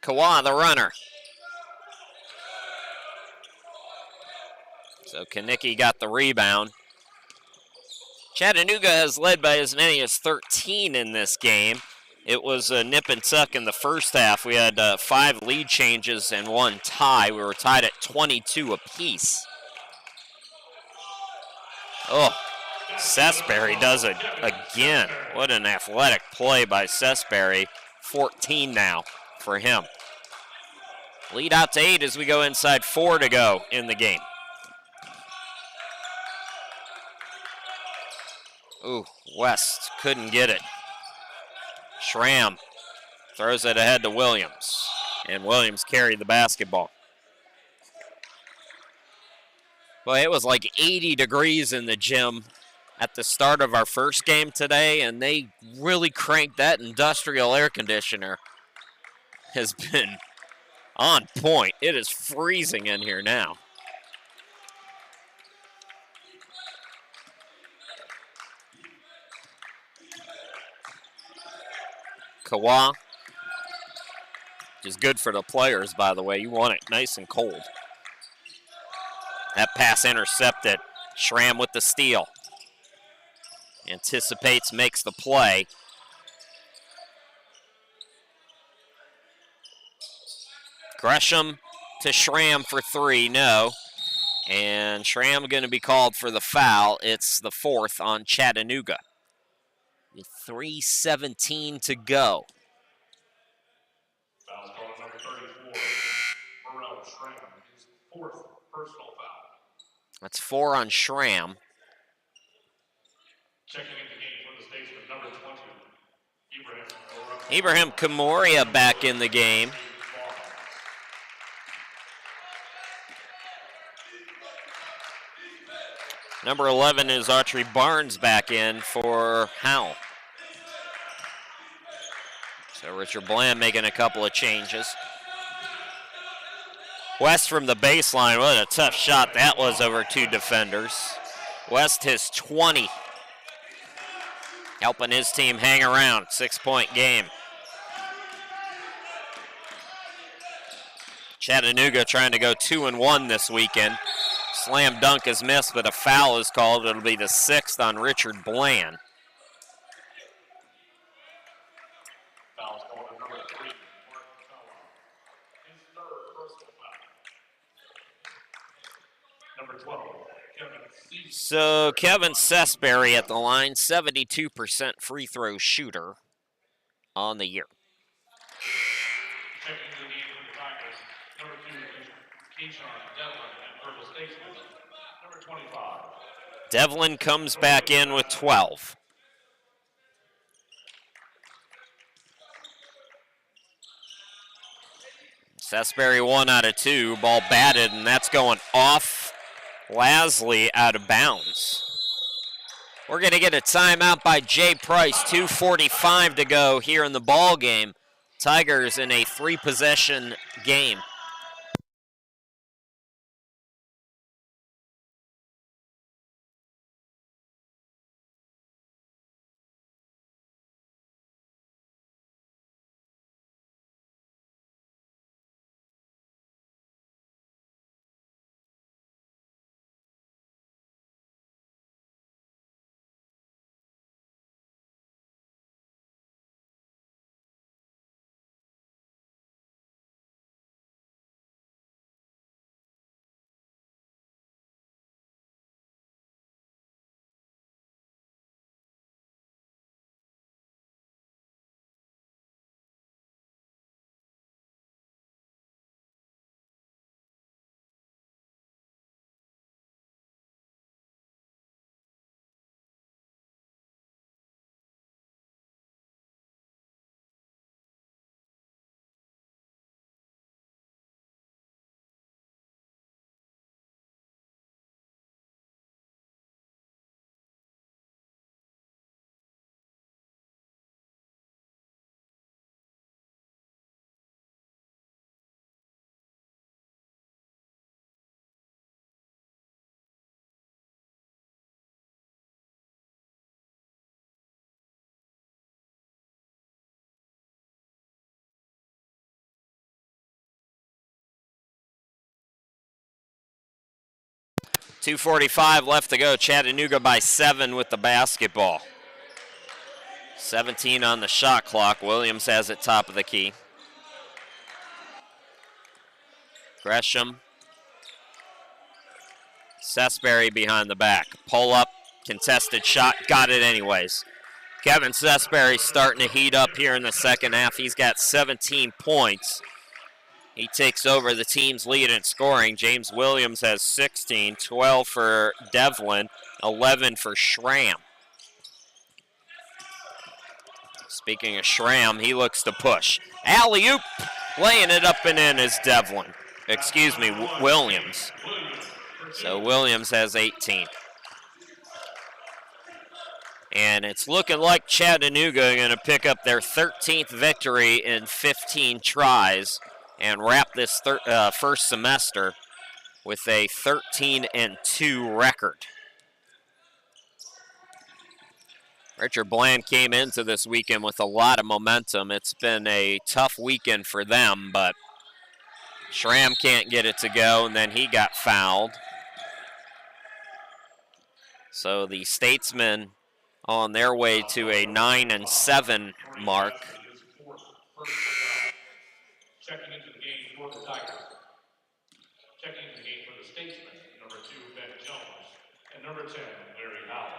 Kawa, the runner. So Kanicki got the rebound. Chattanooga has led by as many as 13 in this game. It was a nip and tuck in the first half. We had 5 lead changes and 1 tie. We were tied at 22 apiece. Oh, Sesberry does it again. What an athletic play by Sesberry. 14 now for him. Lead out to 8 as we go inside 4 to go in the game. Ooh, West couldn't get it. Schramm throws it ahead to Williams, and Williams carried the basketball. Boy, it was like 80 degrees in the gym at the start of our first game today, and they really cranked that industrial air conditioner. Has been on point. It is freezing in here now. Kawa, which is good for the players, by the way. You want it nice and cold. That pass intercepted. Schramm with the steal. Anticipates, makes the play. Gresham to Schramm for 3, no. And Schramm going to be called for the foul. It's the 4th on Chattanooga. With 3:17 to go. Foul call number 34, Burrell Schramm, his 4th personal foul. That's 4 on Schramm. Checking in the game for the statesman, number 20, Ibrahim Kamoria back in the game. Number 11 is Autry Barnes back in for Howell. So Richard Bland making a couple of changes. West from the baseline, what a tough shot that was over 2 defenders. West his 20. Helping his team hang around, 6-point game. Chattanooga trying to go 2-1 this weekend. Slam dunk is missed, but a foul is called. It'll be the 6th on Richard Bland. Foul's called on number 3, Mark Fella. His 3rd personal foul. Number 12, Kevin C. So Kevin Sesberry at the line, 72% free throw shooter on the year. Checking into the game for the Tigers, number 2, Keyshawn Devlin and Purple Statesman, number 25. Devlin comes back in with 12. Sesberry 1 out of 2, ball batted, and that's going off Lasley out of bounds. We're going to get a timeout by Jay Price, 2:45 to go here in the ball game. Tigers in a 3-possession game. .245 left to go. Chattanooga by 7 with the basketball. 17 on the shot clock. Williams has it top of the key. Gresham. Sesberry behind the back. Pull up, contested shot, got it anyways. Kevin Sesberry starting to heat up here in the second half. He's got 17 points. He takes over the team's lead in scoring. James Williams has 16, 12 for Devlin, 11 for Schramm. Speaking of Schramm, he looks to push. Alley-oop, laying it up and in is Devlin. Excuse me, Williams. So Williams has 18. And it's looking like Chattanooga are going to pick up their 13th victory in 15 tries and wrap this first semester with a 13-2 record. Richard Bland came into this weekend with a lot of momentum. It's been a tough weekend for them, but Schramm can't get it to go, and then he got fouled. So the Statesmen on their way to a 9-7 mark. Checking into the game for the Tigers. Checking into the game for the Statesmen, number 2, Ben Jones, and number 10, Larry Howell.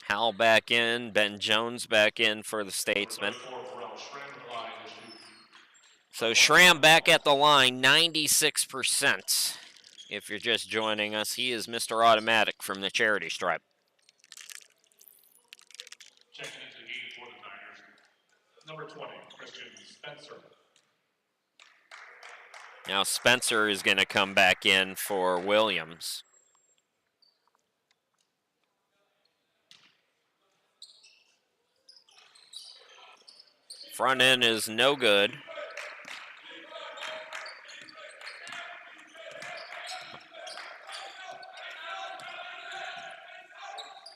Howell back in, Ben Jones back in for the Statesmen. So Schramm back at the line, 96%. If you're just joining us, he is Mr. Automatic from the charity stripe. Checking into the game for the Niners, number 20, Christian Spencer. Now Spencer is going to come back in for Williams. Front end is no good.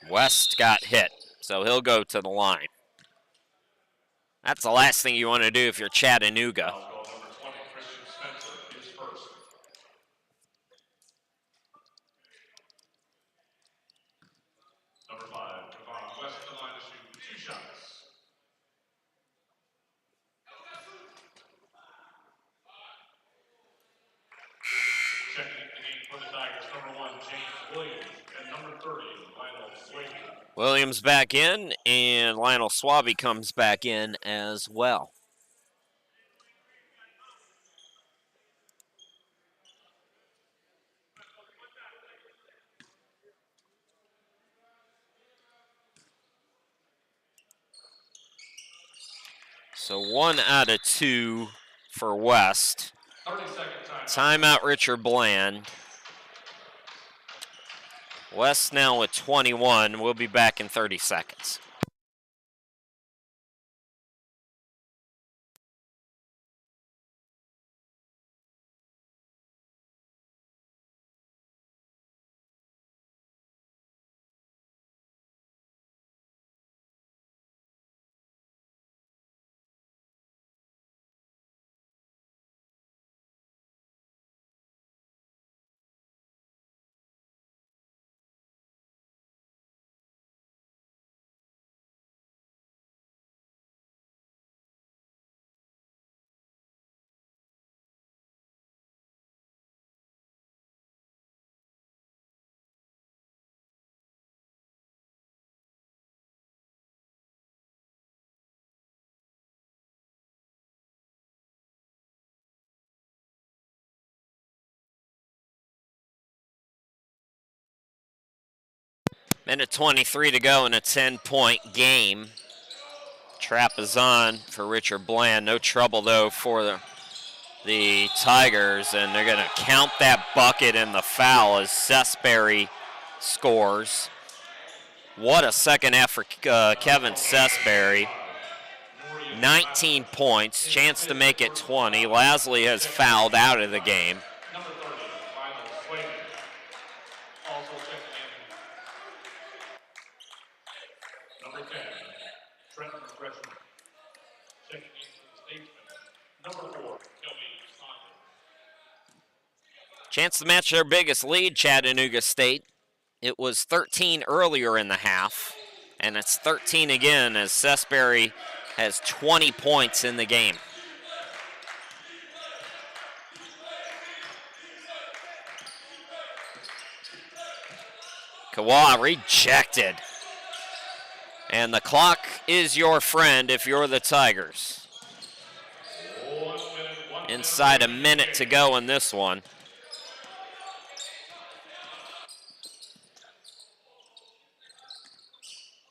West got hit, so he'll go to the line. That's the last thing you want to do if you're Chattanooga. Number 20, Christian Spencer is first. Number 5, Devon West to the line to shoot 2 shots. Checking into the game for the Tigers, number 1, James Williams, and number 30, Lionel Swaby. Williams back in, and Lionel Swaby comes back in as well. So 1 out of 2 for West. 30-second Timeout Richard Bland. West now with 21. We'll be back in 30 seconds. Minute 23 to go in a 10-point game. Trap is on for Richard Bland. No trouble, though, for the Tigers, and they're going to count that bucket and the foul as Sesberry scores. What a second half for Kevin Sesberry. 19 points, chance to make it 20. Lasley has fouled out of the game. Number 30, Lionel Swaby. Also checking in. Number 10, Trenton Gresham. Checking in for the Statesmen. Number 4, Kelby Saunders. Chance to match their biggest lead, Chattanooga State. It was 13 earlier in the half, and it's 13 again as Sesbury has 20 points in the game. Kawa rejected. And the clock is your friend if you're the Tigers. Inside a minute to go in this one.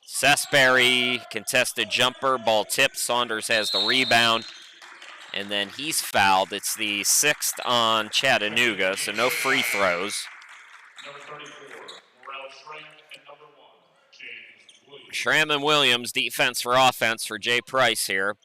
Sesbury, contested jumper, ball tipped. Saunders has the rebound, and then he's fouled. It's the 6th on Chattanooga, so no free throws. Number 34, Morel Schramm, and number 1, James Williams. Schramm and Williams, defense for offense for Jay Price here.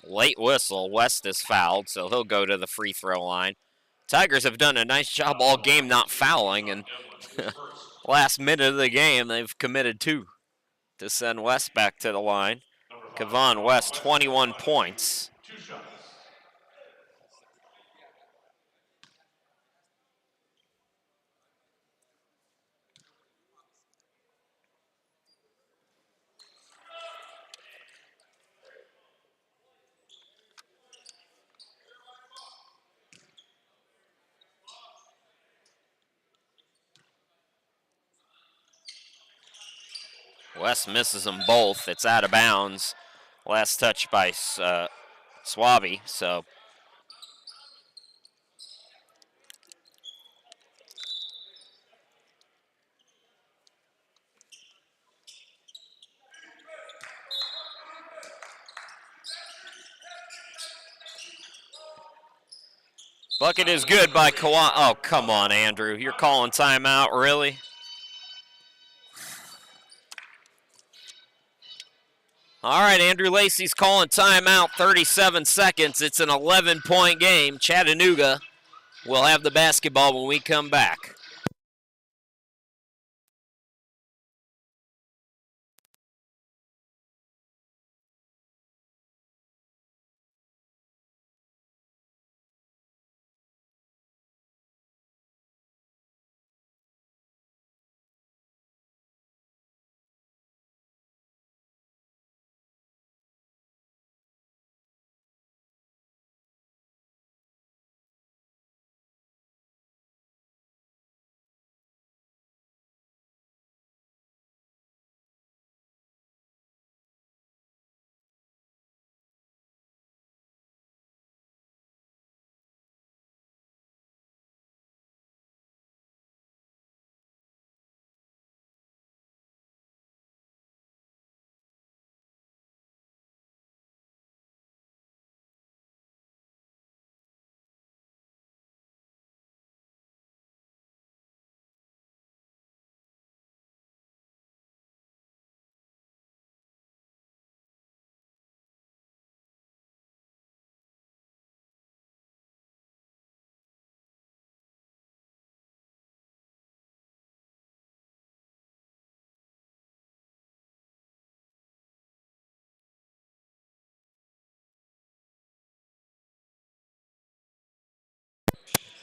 Late whistle. West is fouled, so he'll go to the free throw line. Tigers have done a nice job all game not fouling, and last minute of the game, they've committed 2 to send West back to the line. Kevon West, 21 points. 2 shots. West misses them both. It's out of bounds. Last touch by Swaby, so. Bucket is good by Kawan. Oh, come on, Andrew. You're calling timeout, really? All right, Andrew Lacey's calling timeout, 37 seconds. It's an 11-point game. Chattanooga will have the basketball when we come back.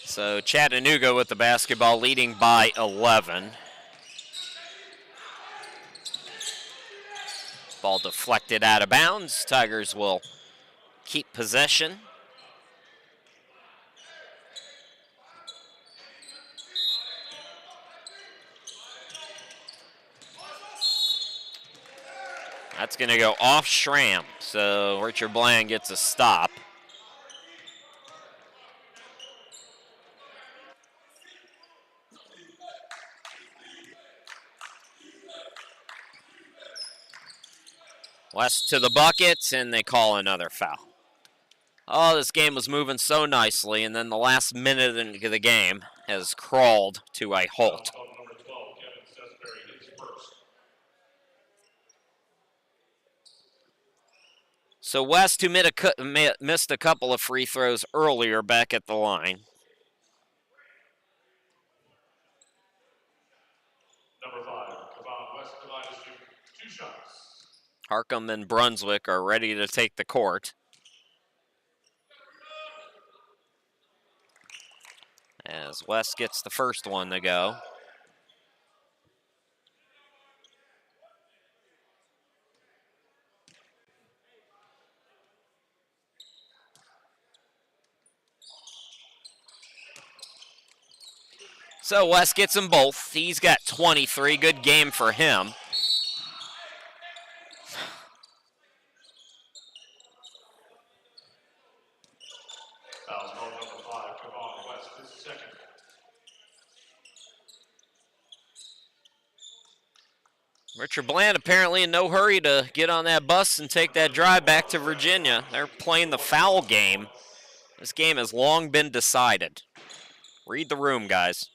So Chattanooga with the basketball, leading by 11. Ball deflected out of bounds. Tigers will keep possession. That's going to go off Schramm, so Richard Bland gets a stop. West to the bucket, and they call another foul. Oh, this game was moving so nicely, and then the last minute into the game has crawled to a halt. Number 12, Kevin Sesbury hits first. So West, who missed a couple of free throws earlier, back at the line. Harcum and Brunswick are ready to take the court. As West gets the first one to go. So West gets them both. He's got 23. Good game for him. Fouls called number 5, Kavon West, his second. Richard Bland apparently in no hurry to get on that bus and take that drive back to Virginia. They're playing the foul game. This game has long been decided. Read the room, guys.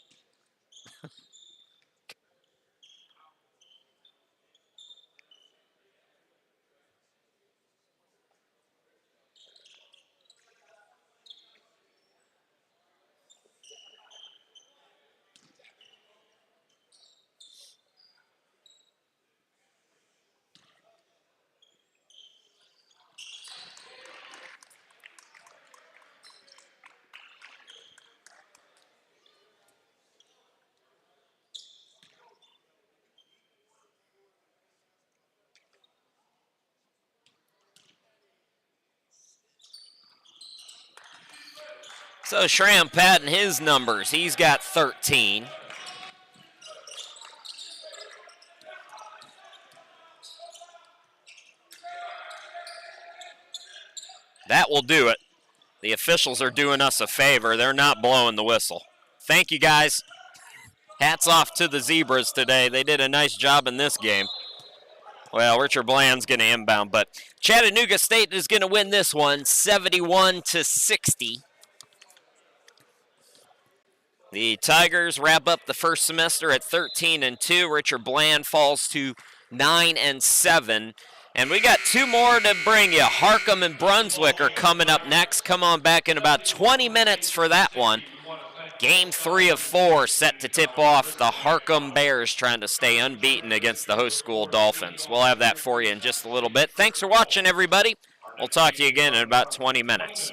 So Schramm patting his numbers. He's got 13. That will do it. The officials are doing us a favor. They're not blowing the whistle. Thank you, guys. Hats off to the Zebras today. They did a nice job in this game. Well, Richard Bland's going to inbound, but Chattanooga State is going to win this one 71-60. The Tigers wrap up the first semester at 13-2. Richard Bland falls to 9-7. And we got two more to bring you. Harcum and Brunswick are coming up next. Come on back in about 20 minutes for that one. Game 3 of 4 set to tip off. The Harcum Bears trying to stay unbeaten against the host school Dolphins. We'll have that for you in just a little bit. Thanks for watching, everybody. We'll talk to you again in about 20 minutes.